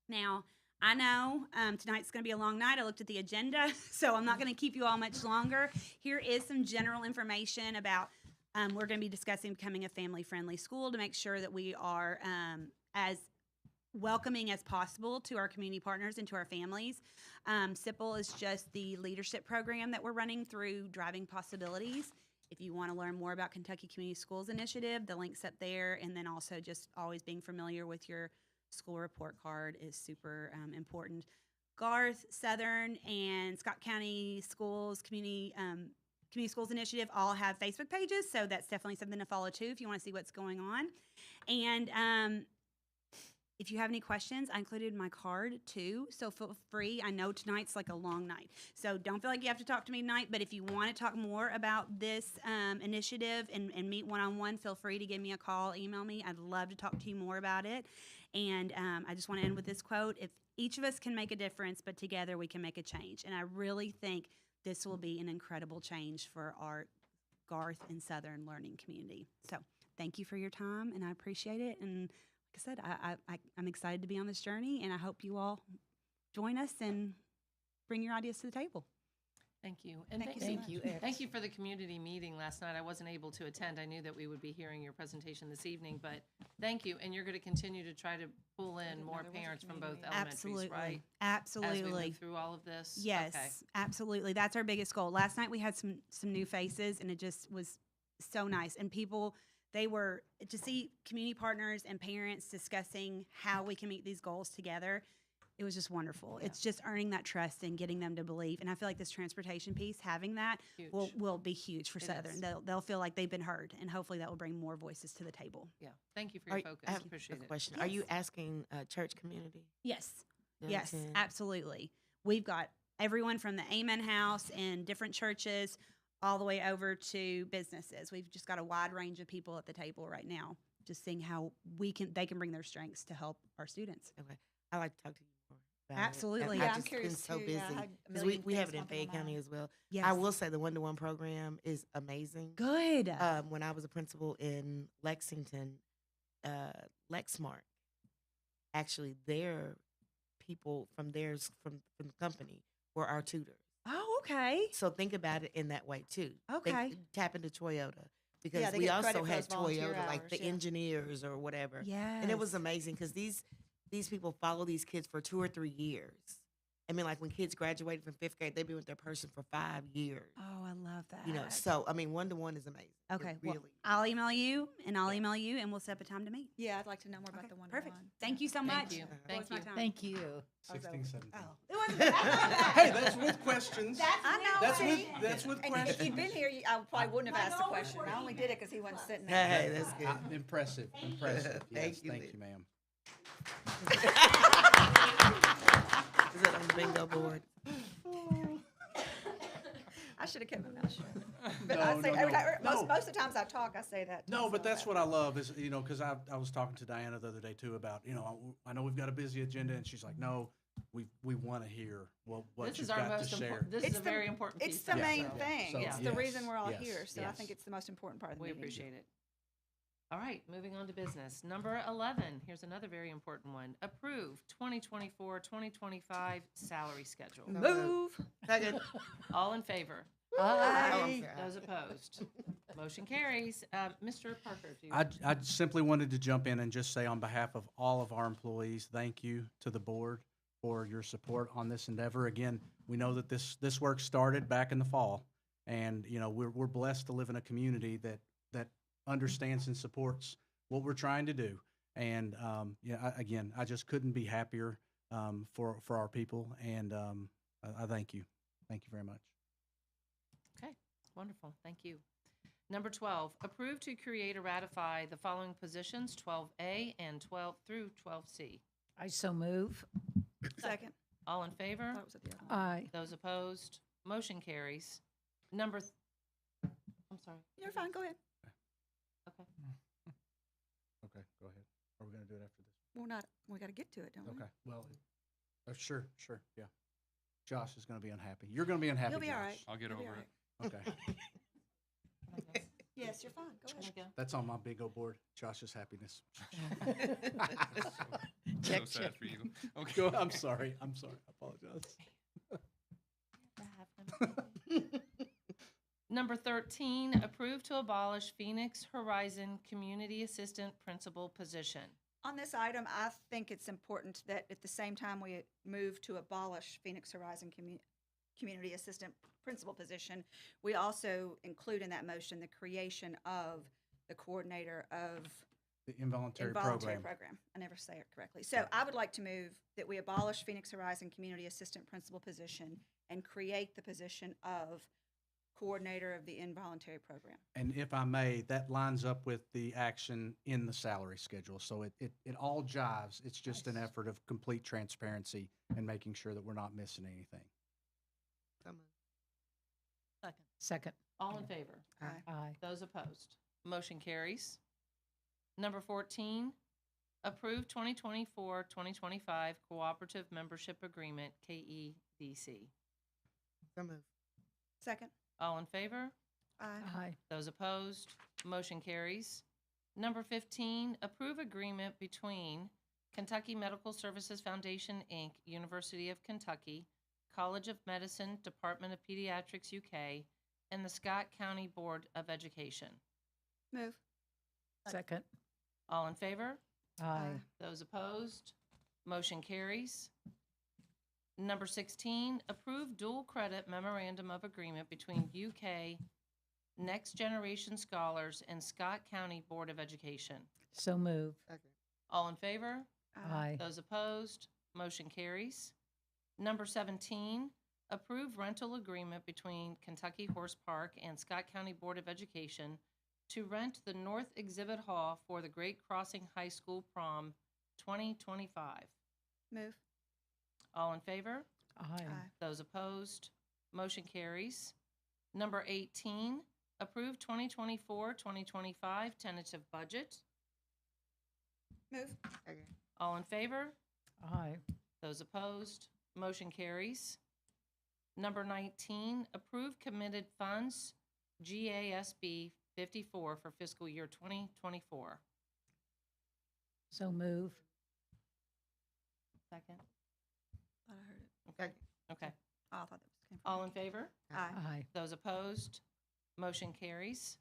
G: Now, I know tonight's going to be a long night. I looked at the agenda, so I'm not going to keep you all much longer. Here is some general information about we're going to be discussing becoming a family-friendly school to make sure that we are as welcoming as possible to our community partners and to our families. SIPL is just the leadership program that we're running through Driving Possibilities. If you want to learn more about Kentucky Community Schools Initiative, the link's up there. And then also just always being familiar with your school report card is super important. Garth, Southern, and Scott County Schools Community Schools Initiative all have Facebook pages, so that's definitely something to follow too if you want to see what's going on. And if you have any questions, I included my card too, so feel free. I know tonight's like a long night, so don't feel like you have to talk to me tonight, but if you want to talk more about this initiative and meet one-on-one, feel free to give me a call, email me. I'd love to talk to you more about it. And I just want to end with this quote: if each of us can make a difference, but together we can make a change. And I really think this will be an incredible change for our Garth and Southern learning community. So thank you for your time, and I appreciate it. And like I said, I'm excited to be on this journey, and I hope you all join us and bring your ideas to the table.
A: Thank you. And
C: Thank you.
A: Thank you for the community meeting last night. I wasn't able to attend. I knew that we would be hearing your presentation this evening, but thank you. And you're going to continue to try to pull in more parents from both elementaries, right?
G: Absolutely.
A: As we move through all of this?
G: Yes,
A: Okay.
G: absolutely. That's our biggest goal. Last night we had some new faces, and it just was so nice. And people, they were to see community partners and parents discussing how we can meet these goals together. It was just wonderful.
A: Yeah.
G: It's just earning that trust and getting them to believe. And I feel like this transportation piece, having that,
A: Huge.
G: will be huge for
A: It
G: Southern.
A: is.
G: They'll feel like they've been heard, and hopefully that will bring more voices to the table.
A: Yeah. Thank you for your focus.
E: I have
A: Appreciate
E: a
A: it.
E: question. Are you
G: Yes.
E: asking church community?
G: Yes.
E: Young
G: Yes,
E: Ten?
G: absolutely. We've got everyone from the Amen House and different churches all the way over to businesses. We've just got a wide range of people at the table right now, just seeing how they can bring their strengths to help our students.
E: Okay. I'd like to talk to you more about
G: Absolutely.
E: it.
G: Yeah,
E: I've
G: I'm
E: just
I: curious
E: been so
I: too.
E: busy.
I: Yeah, I had a
E: 'Cause
I: million
E: we have
I: things
E: it in
I: popping in
E: Fayette
I: my
E: County
I: mind.
E: as well.
G: Yes.
E: I will say the one-to-one program is amazing.
G: Good.
E: When I was a principal in Lexington, Lexmark, actually their people from theirs from the company were our tutors.
G: Oh, okay.
E: So think about it in that way too.
G: Okay.
E: Tap into Toyota because
I: they
E: we
I: get credit
E: also
I: for
E: had
I: those volunteer
E: Toyota, like
I: hours,
E: the
I: yeah.
E: engineers or whatever.
G: Yes.
E: And it was amazing because these people follow these kids for 2 or 3 years. I mean, like when kids graduated from 5th grade, they've been with their person for 5 years.
G: Oh, I love that.
E: You know, so I mean, one-to-one is amazing. It
G: Okay. Well,
E: really.
G: I'll email you, and I'll email you, and we'll set up a time to meet.
I: Yeah, I'd like to know more about
G: Okay,
I: the one.
G: perfect. Thank you so much.
A: Thank you.
E: Uh-huh.
A: Thank
G: It's my
A: you.
G: time.
C: Thank you.
B: 16, 17.
G: Oh, it wasn't
B: Hey, that's with questions.
I: I know.
B: That's
I: see?
B: with
I: And
B: questions.
I: if you'd been here, I probably wouldn't have asked the question. I only did it because he wasn't sitting there.
E: Hey, that's good.
B: Impressive. Impressive. Yes,
E: Thank you,
B: thank
E: Liz.
B: you, ma'am.
E: Is that on the bingo board?
I: I should have kept my mouth shut.
B: No,
I: But I say,
B: no,
I: every
B: no.
I: time-
B: No.
I: most of the times I talk, I say that. to
B: No, but
I: myself
B: that's
I: out
B: what I love is, you know, because I was talking to Diana the other day too about, you know, I know we've got a busy agenda, and she's like, no, we want to hear what
A: This
B: you've
A: is our
B: got to
A: most
B: share.
A: important, this is
I: It's
A: a
I: the-
A: very important piece.
I: It's the
A: of it,
I: main
A: so
I: thing.
B: So,
I: It's the
B: yes,
I: reason we're all
B: yes,
I: here. So I
B: yes.
I: think it's the most important part of the
A: We
I: meeting.
A: appreciate it. All right, moving on to business. Number 11, here's another very important one. Approve 2024-2025 salary schedule.
I: Move.
E: Second.
A: All in favor?
E: Oh, I'm
I: Aye.
E: sorry.
A: Those opposed? Motion carries. Mr. Parker, do you?
B: I simply wanted to jump in and just say on behalf of all of our employees, thank you to the board for your support on this endeavor. Again, we know that this work started back in the fall, and you know we're blessed to live in a community that understands and supports what we're trying to do. And again, I just couldn't be happier for our people, and I thank you. Thank you very much.
A: Okay, wonderful. Thank you. Number 12, approve to create or ratify the following positions, 12A and 12 through 12C.
C: I so move.
I: Second.
A: All in favor?
I: Thought it was at the other one.
C: Aye.
A: Those opposed? Motion carries. I'm sorry.
I: You're fine. Go ahead.
A: Okay.
B: Okay, go ahead. Are we going to do it after this?
I: We're not. We got to get to it, don't we?
B: Okay, well, sure, yeah. Josh is going to be unhappy. You're going to be unhappy,
I: You'll be all
B: Josh.
I: right.
J: I'll get
I: You'll be
J: over
I: all
J: it.
I: right.
B: Okay,
A: Can I go?
I: Yes, you're fine. Go
A: Can
I: ahead.
A: I go?
B: that's on my bingo board, Josh's happiness.
J: So sad for you. Okay.
B: Go, I'm sorry, I apologize.
A: Number 13, approve to abolish Phoenix Horizon Community Assistant Principal position.
I: On this item, I think it's important that at the same time we move to abolish Phoenix Horizon Community Assistant Principal position, we also include in that motion the creation of the coordinator of
B: The involuntary
I: involuntary
B: program.
I: program. I never say it correctly. So I would like to move that we abolish Phoenix Horizon Community Assistant Principal position and create the position of coordinator of the involuntary program.
B: And if I may, that lines up with the action in the salary schedule. So it all jives. It's just an effort of complete transparency and making sure that we're not missing anything.
E: So moved.
C: Second. Second.
A: All in favor?
C: Aye.
A: Those opposed? Motion carries. Number 14, approve 2024-2025 Cooperative Membership Agreement, KEDC.
E: So moved.
I: Second.
A: All in favor?
I: Aye.
C: Aye.
A: Those opposed? Motion carries. Number 15, approve agreement between Kentucky Medical Services Foundation, Inc., University of Kentucky, College of Medicine, Department of Pediatrics, UK, and the Scott County Board of Education.
I: Move.
C: Second.
A: All in favor?
C: Aye.
A: Those opposed? Motion carries. Number 16, approve dual credit memorandum of agreement between UK Next Generation Scholars and Scott County Board of Education.
C: So move.
E: Second.
A: All in favor?
C: Aye.
A: Those opposed? Motion carries. Number 17, approve rental agreement between Kentucky Horse Park and Scott County Board of Education to rent the North Exhibit Hall for the Great Crossing High School Prom 2025.
I: Move.
A: All in favor?
C: Aye.
A: Those opposed? Motion carries. Number 18, approve 2024-2025 tentative budget.
I: Move.
E: Second.
A: All in favor?
C: Aye.
A: Those opposed? Motion carries. Number 19, approve committed funds, GASB 54 for fiscal year 2024.
C: So move.
A: Second.
I: Thought I heard it.
A: Okay. Okay.
I: Oh, I thought that was came from.
A: All in favor?
I: Aye.
C: Aye.
A: Those opposed? Motion carries.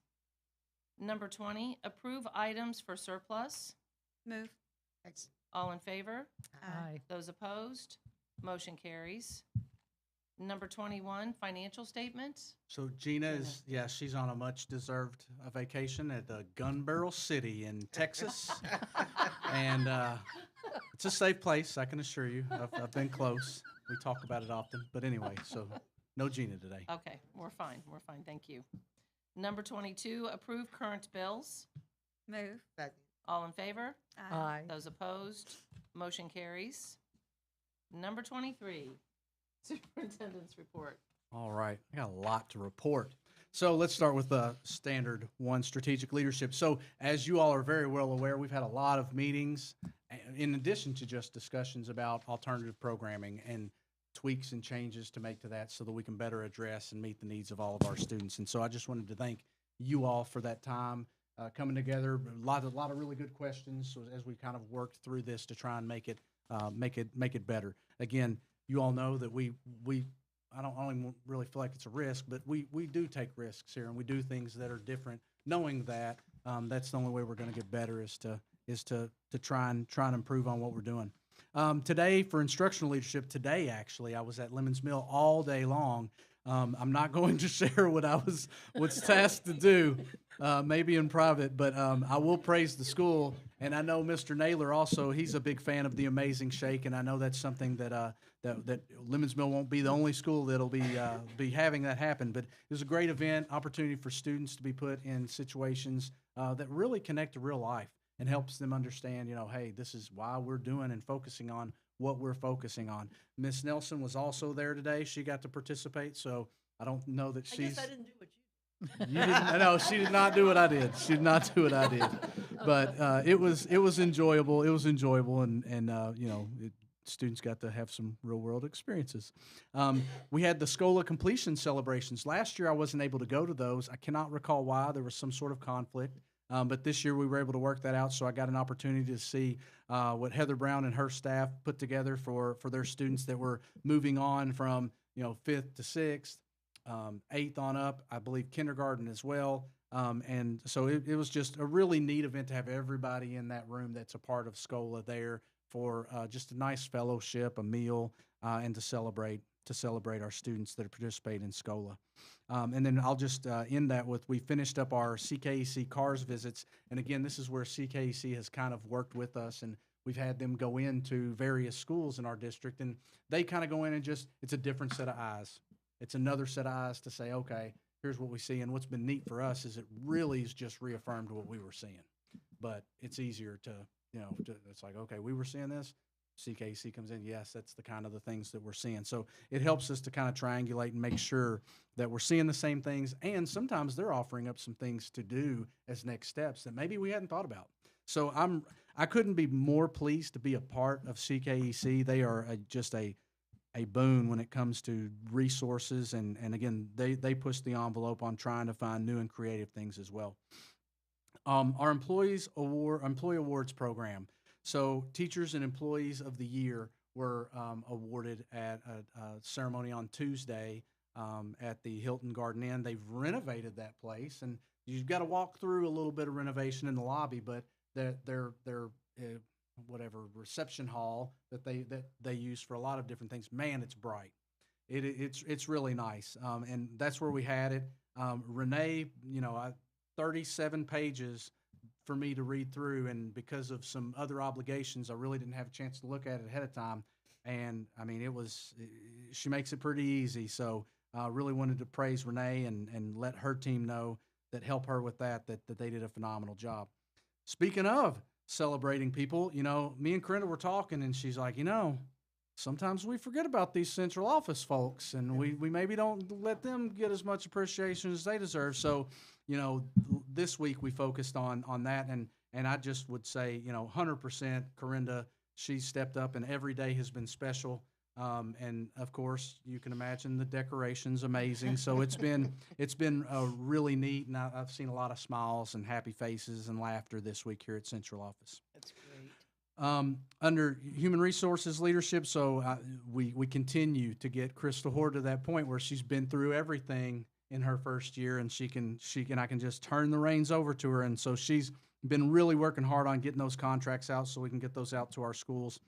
A: Number 20, approve items for surplus.
I: Move.
E: Second.
A: All in favor?
C: Aye.
A: Those opposed? Motion carries. Number 21, financial statements.
B: So Gina is, yeah, she's on a much-deserved vacation at Gun Barrel City in Texas. And it's a safe place, I can assure you. I've been close. We talk about it often. But anyway, so no Gina today.
A: Okay, we're fine. We're fine. Thank you. Number 22, approve current bills.
I: Move.
E: Second.
A: All in favor?
C: Aye.
A: Those opposed? Motion carries. Number 23, superintendent's report.
B: All right, I got a lot to report. So let's start with the standard one, strategic leadership. So as you all are very well aware, we've had a lot of meetings in addition to just discussions about alternative programming and tweaks and changes to make to that so that we can better address and meet the needs of all of our students. And so I just wanted to thank you all for that time coming together. A lot of really good questions so as we kind of worked through this to try and make it better. Again, you all know that I don't even really feel like it's a risk, but we do take risks here and we do things that are different, knowing that that's the only way we're going to get better is to try and improve on what we're doing. Today for instructional leadership, actually I was at Lemons Mill all day long. I'm not going to share what I was tasked to do, maybe in private, but I will praise the school. And I know Mr. Naylor also, he's a big fan of the Amazing Shake, and I know that's something that Lemons Mill won't be the only school that'll be having that happen. But it was a great event, opportunity for students to be put in situations that really connect to real life and helps them understand, hey, this is why we're doing and focusing on what we're focusing on. Miss Nelson was also there today. She got to participate, so I don't know that she's.
C: I didn't do what
B: You didn't. No, she did not do what I did. She did not do what I did. But it was enjoyable. It was enjoyable, and students got to have some real world experiences. We had the SCOLA completion celebrations. Last year I wasn't able to go to those. I cannot recall why. There was some sort of conflict. But this year we were able to work that out, so I got an opportunity to see what Heather Brown and her staff put together for their students that were moving on from 5th to 6th, 8th on up, I believe kindergarten as well. And so it was just a really neat event to have everybody in that room that's a part of SCOLA there for just a nice fellowship, a meal, and to celebrate our students that participate in SCOLA. And then I'll just end that with, we finished up our CKEC CARS visits. And again, this is where CKEC has kind of worked with us, and we've had them go into various schools in our district, and they kind of go in and just, it's a different set of eyes. It's another set of eyes to say, okay, here's what we see. And what's been neat for us is it really has just reaffirmed what we were seeing. But it's easier to, it's like, okay, we were seeing this. CKC comes in, yes, that's the kind of the things that we're seeing. So it helps us to kind of triangulate and make sure that we're seeing the same things, and sometimes they're offering up some things to do as next steps that maybe we hadn't thought about. So I couldn't be more pleased to be a part of CKEC. They are just a boon when it comes to resources, and again, they push the envelope on trying to find new and creative things as well. Our employee awards program. So Teachers and Employees of the Year were awarded at a ceremony on Tuesday at the Hilton Garden Inn. They've renovated that place, and you've got to walk through a little bit of renovation in the lobby, but their whatever reception hall that they use for a lot of different things. Man, it's bright. It's really nice, and that's where we had it. Renee, 37 pages for me to read through, and because of some other obligations, I really didn't have a chance to look at it ahead of time. And I mean, she makes it pretty easy. So I really wanted to praise Renee and let her team know that help her with that they did a phenomenal job. Speaking of celebrating people, me and Corinda were talking, and she's like, sometimes we forget about these central office folks, and we maybe don't let them get as much appreciation as they deserve. So, this week we focused on that, and I just would say, 100% Corinda, she stepped up, and every day has been special. And of course, you can imagine the decoration's amazing. So it's been really neat, and I've seen a lot of smiles and happy faces and laughter this week here at Central Office.
C: That's great.
B: Under Human Resources leadership, so we continue to get Crystal Hoard to that point where she's been through everything in her first year, and I can just turn the reins over to her. And so she's been really working hard on getting those contracts out so we can get those out to our schools.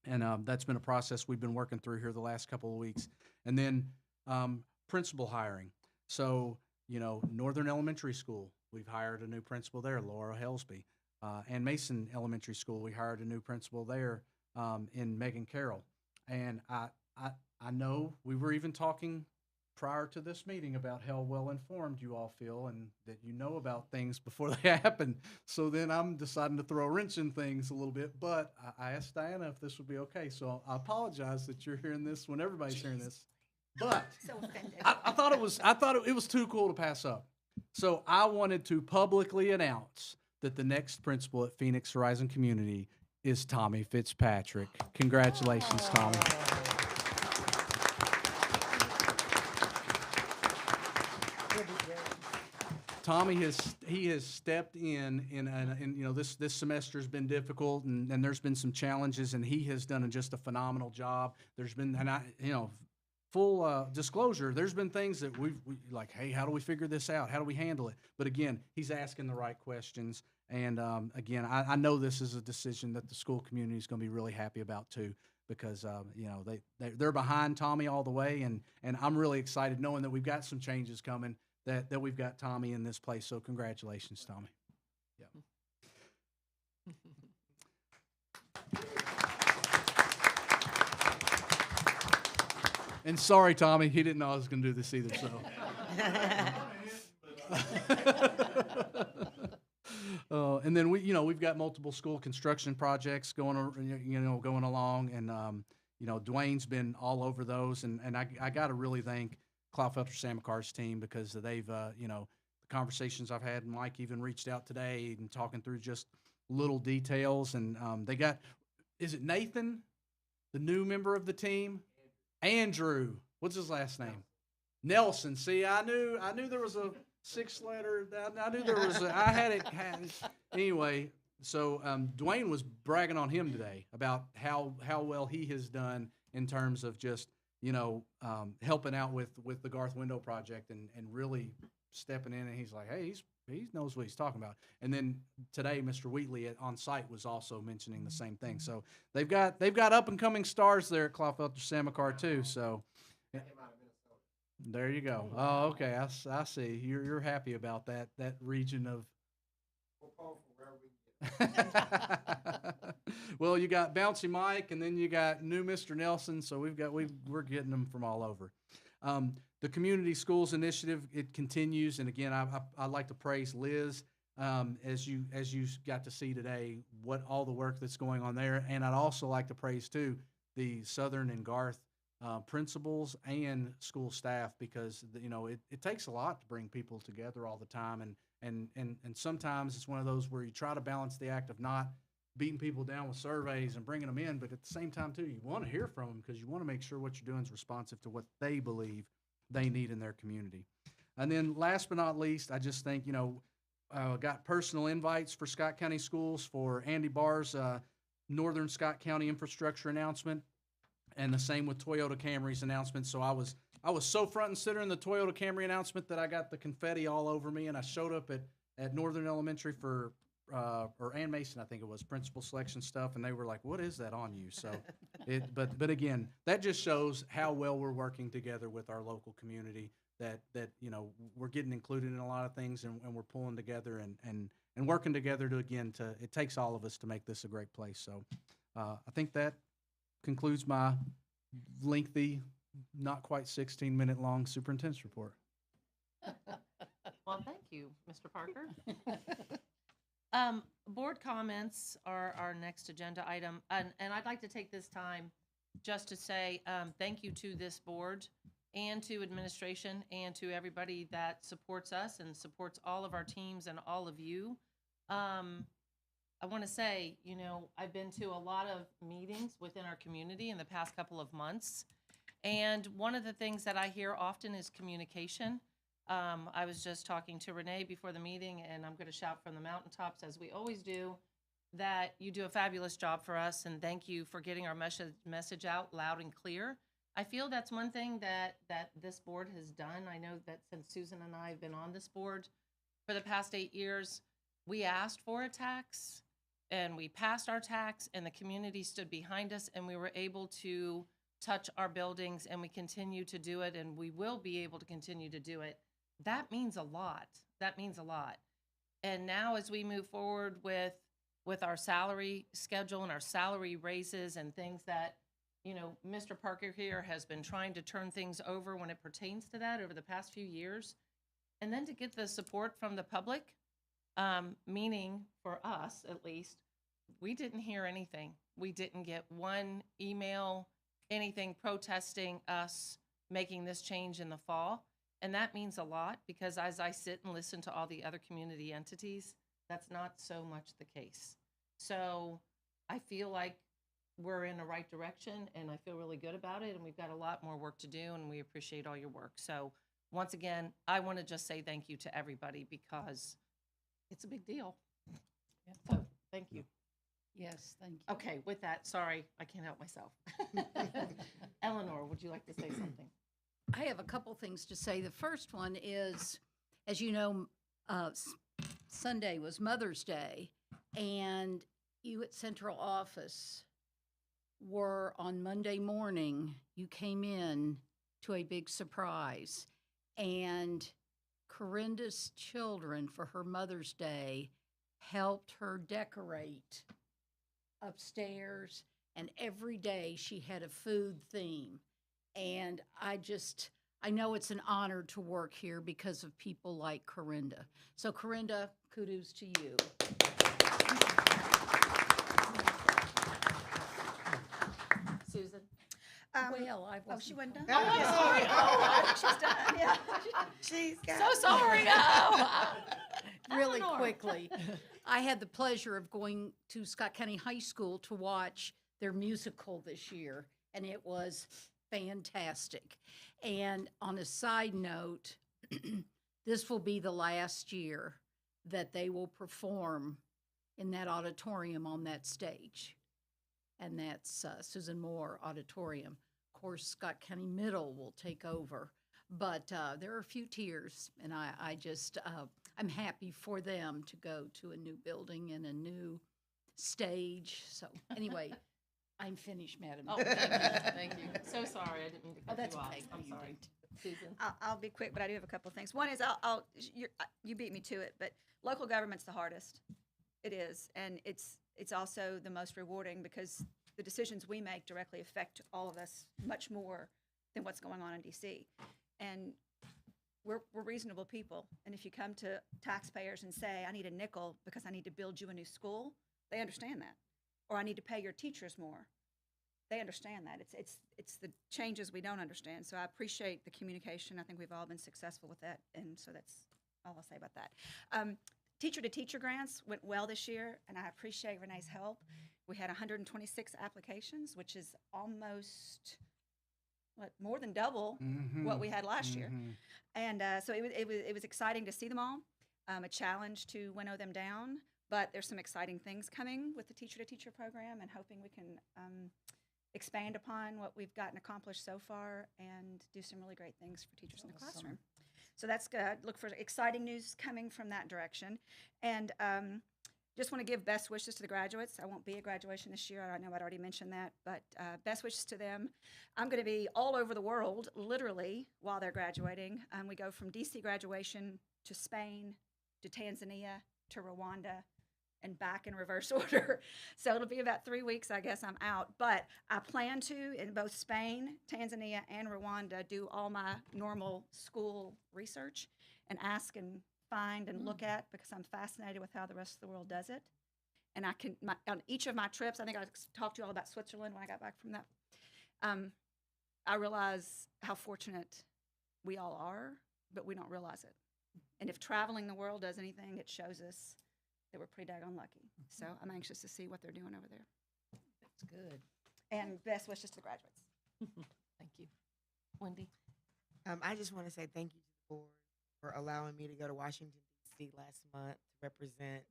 B: And that's been a process we've been working through here the last couple of weeks. And then principal hiring. So, Northern Elementary School, we've hired a new principal there, Laura Helsby. And Mason Elementary School, we hired a new principal there in Megan Carroll. And I know we were even talking prior to this meeting about how well informed you all feel and that you know about things before they happen. So then I'm deciding to throw a wrench in things a little bit, but I asked Diana if this would be okay. So I apologize that you're hearing this when everybody's hearing this, but
I: So offended.
B: I thought it was too cool to pass up. So I wanted to publicly announce that the next principal at Phoenix Horizon Community is Tommy Fitzpatrick. Congratulations, Tommy. Tommy has stepped in this semester has been difficult, and there's been some challenges, and he has done just a phenomenal job. There's been, full disclosure, there's been things that we like, hey, how do we figure this out? How do we handle it? But again, he's asking the right questions, and again, I know this is a decision that the school community is going to be really happy about too, because they're behind Tommy all the way, and I'm really excited knowing that we've got some changes coming. That we've got Tommy in this place. So congratulations, Tommy. Yeah. And sorry, Tommy, he didn't know I was going to do this either. So. And then we've got multiple school construction projects going along, and Dwayne's been all over those, and I got to really thank Cloudfelter Samacar's team, because they've, the conversations I've had, Mike even reached out today and talking through just little details. And they got, is it Nathan, the new member of the team? Andrew, what's his last name? Nelson. See, I knew there was a 6-letter. I knew there was I had it. Anyway, so Dwayne was bragging on him today about how well he has done in terms of just, helping out with the Garth Window project, and really stepping in, and he's like, hey, he knows what he's talking about. And then today, Mr. Wheatley on site was also mentioning the same thing. So they've got up and coming stars there at Clawfelter Samacar too. So there you go. Oh, okay. I see. You're happy about that region of. Well, you got Bouncy Mike, and then you got new Mr. Nelson. So we're getting them from all over. The Community Schools Initiative, it continues, and again, I'd like to praise Liz as you got to see today what all the work that's going on there, and I'd also like to praise too the Southern and Garth principals and school staff, because it takes a lot to bring people together all the time, and sometimes it's one of those where you try to balance the act of not beating people down with surveys and bringing them in, but at the same time too, you want to hear from them because you want to make sure what you're doing is responsive to what they believe they need in their community. And then last but not least, I just think, got personal invites for Scott County Schools for Andy Barr's Northern Scott County infrastructure announcement, and the same with Toyota Camry's announcement. So I was so front and center in the Toyota Camry announcement that I got the confetti all over me, and I showed up at Northern Elementary for or Ann Mason, I think it was, principal selection stuff, and they were like, what is that on you? So but again, that just shows how well we're working together with our local community, that we're getting included in a lot of things, and we're pulling together and working together it takes all of us to make this a great place. So I think that concludes my lengthy, not quite 16-minute long superintendent's report.
A: Well, thank you, Mr. Parker. Board comments are our next agenda item, and I'd like to take this time just to say thank you to this board and to administration and to everybody that supports us and supports all of our teams and all of you. I want to say, I've been to a lot of meetings within our community in the past couple of months, and one of the things that I hear often is communication. I was just talking to Renee before the meeting, and I'm going to shout from the mountaintops, as we always do, that you do a fabulous job for us, and thank you for getting our message out loud and clear. I feel that's one thing that this board has done. I know that since Susan and I have been on this board for the past 8 years, we asked for a tax, and we passed our tax, and the community stood behind us, and we were able to touch our buildings, and we continue to do it, and we will be able to continue to do it. That means a lot. That means a lot. And now as we move forward with our salary schedule and our salary raises and things that, Mr. Parker here has been trying to turn things over when it pertains to that over the past few years. And then to get the support from the public, meaning for us at least, we didn't hear anything. We didn't get one email, anything protesting us making this change in the fall. And that means a lot, because as I sit and listen to all the other community entities, that's not so much the case. So I feel like we're in the right direction, and I feel really good about it, and we've got a lot more work to do, and we appreciate all your work. So once again, I want to just say thank you to everybody, because it's a big deal. So thank you.
C: Yes, thank you.
A: Okay, with that, sorry, I can't help myself. Eleanor, would you like to say something?
C: I have a couple things to say. The first one is, as you know, Sunday was Mother's Day, and you at Central Office were on Monday morning, you came in to a big surprise. And Corinda's children, for her Mother's Day, helped her decorate upstairs, and every day she had a food theme. And I know it's an honor to work here because of people like Corinda. So Corinda, kudos to you.
A: Susan?
C: Well, I wasn't.
I: She wasn't done?
A: Oh, I'm sorry. Oh,
I: She's done, yeah.
E: She's
A: so sorry. Oh.
C: Really
A: Eleanor.
C: quickly, I had the pleasure of going to Scott County High School to watch their musical this year, and it was fantastic. And on a side note, this will be the last year that they will perform in that auditorium on that stage. And that's Susan Moore Auditorium. Of course, Scott County Middle will take over. But there are a few tears, and I just, I'm happy for them to go to a new building and a new stage. So anyway, I'm finished, Madam.
A: Oh, thank you. So sorry, I didn't mean to
C: Oh,
A: cut
C: that's
A: you off.
C: okay.
A: I'm
C: You
A: sorry.
C: didn't.
A: Susan?
I: I'll be quick, but I do have a couple of things. One is you beat me to it, but local government's the hardest. It is, and it's also the most rewarding because the decisions we make directly affect all of us much more than what's going on in DC. And we're reasonable people, and if you come to taxpayers and say, I need a nickel because I need to build you a new school, they understand that. Or I need to pay your teachers more. They understand that. It's the changes we don't understand. So I appreciate the communication. I think we've all been successful with that, and so that's all I'll say about that. Teacher-to-teacher grants went well this year, and I appreciate Renee's help. We had 126 applications, which is almost more than double what we had last year. And so it was exciting to see them all. A challenge to winnow them down, but there's some exciting things coming with the teacher-to-teacher program, and hoping we can expand upon what we've gotten accomplished so far and do some really great things for teachers in the classroom. So that's good. Look for exciting news coming from that direction. And just want to give best wishes to the graduates. I won't be at graduation this year. I know I'd already mentioned that, but best wishes to them. I'm going to be all over the world, literally, while they're graduating. We go from DC graduation to Spain, to Tanzania, to Rwanda, and back in reverse order. So it'll be about 3 weeks, I guess I'm out. But I plan to, in both Spain, Tanzania, and Rwanda, do all my normal school research and ask and find and look at, because I'm fascinated with how the rest of the world does it. And on each of my trips, I think I talked to you all about Switzerland when I got back from that. I realize how fortunate we all are, but we don't realize it. And if traveling the world does anything, it shows us that we're pretty daggone lucky. So I'm anxious to see what they're doing over there.
A: That's good.
I: And best wishes to the graduates.
A: Thank you. Wendy?
E: I just want to say thank you to the board for allowing me to go to Washington, D.C. last month to represent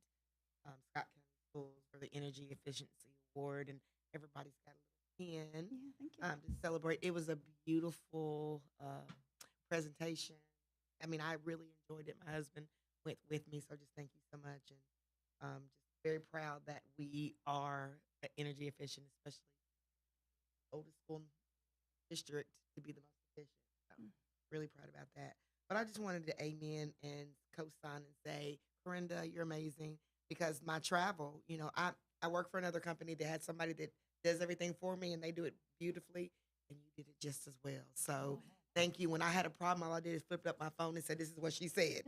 E: Scott County Schools for the Energy Efficiency Award, and everybody's got a little pin
I: Yeah, thank you.
E: to celebrate. It was a beautiful presentation. I mean, I really enjoyed it. My husband went with me, so just thank you so much. And just very proud that we are energy efficient, especially the oldest school district to be the most efficient. So really proud about that. But I just wanted to amen and co-sign and say, Corinda, you're amazing, because my travel, I work for another company that had somebody that does everything for me, and they do it beautifully, and you did it just as well. So thank you. When I had a problem, all I did is flipped up my phone and said, this is what she said.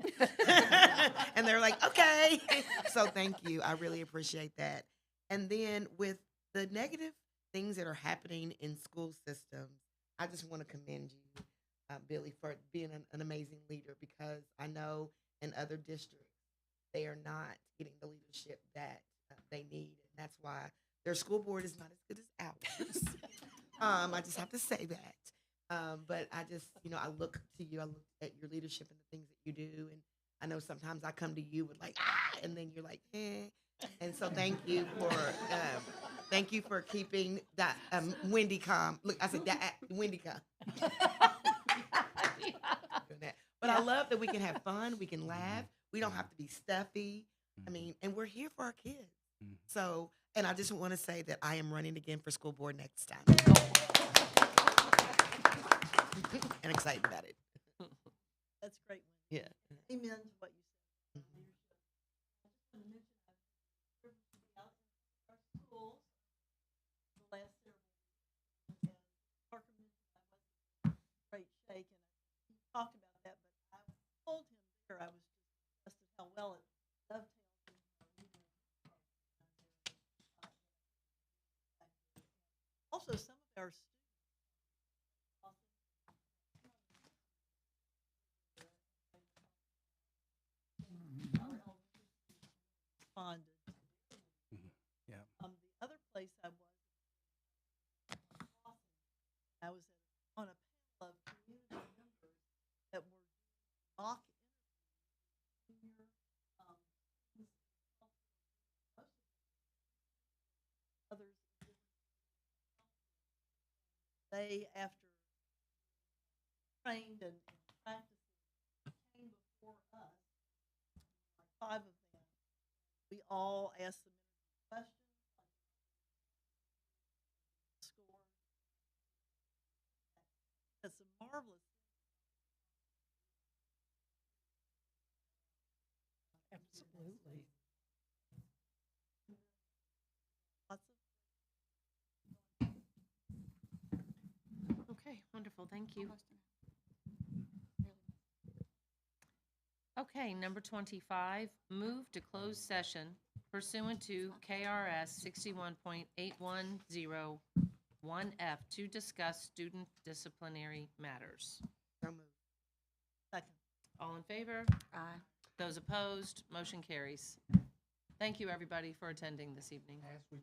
E: And they're like, okay. So thank you. I really appreciate that. And then with the negative things that are happening in school systems, I just want to commend you, Billy, for being an amazing leader, because I know in other districts, they are not getting the leadership that they need. And that's why their school board is not as good as ours. I just have to say that. But I just, I look to you, I look at your leadership and the things that you do. And I know sometimes I come to you with like, and then you're like, eh. And so thank you for keeping that Wendy calm. Look, I said that Wendy calm. But I love that we can have fun, we can laugh, we don't have to be stuffy. I mean, and we're here for our kids. So, and I just want to say that I am running again for school board next time. And excited about it.
K: That's great.
E: Yeah.
K: Amen to what you said.
E: Mhm.
K: I just want to mention I've been out in our schools the last several weeks, and Parker mentioned I wasn't in great shape, and he talked about that, but I told him there I was just impressed at how well it dovetails into our leading program. Also, some of our students responded.
B: Yeah.
K: The other place I was on a panel of community members that were doing mock interviews with senior most of them, others in different they, after trained and 5 of them. We all asked them questions, like score. It's a marvelous.
E: Absolutely.
K: Lots of
A: Okay, wonderful, thank you. Okay, number 25, move to closed session pursuant to KRS 61.8101F to discuss student disciplinary matters.
E: So moved.
K: second.
A: All in favor?
H: Aye.
A: Those opposed? Motion carries. Thank you, everybody, for attending this evening.
B: As we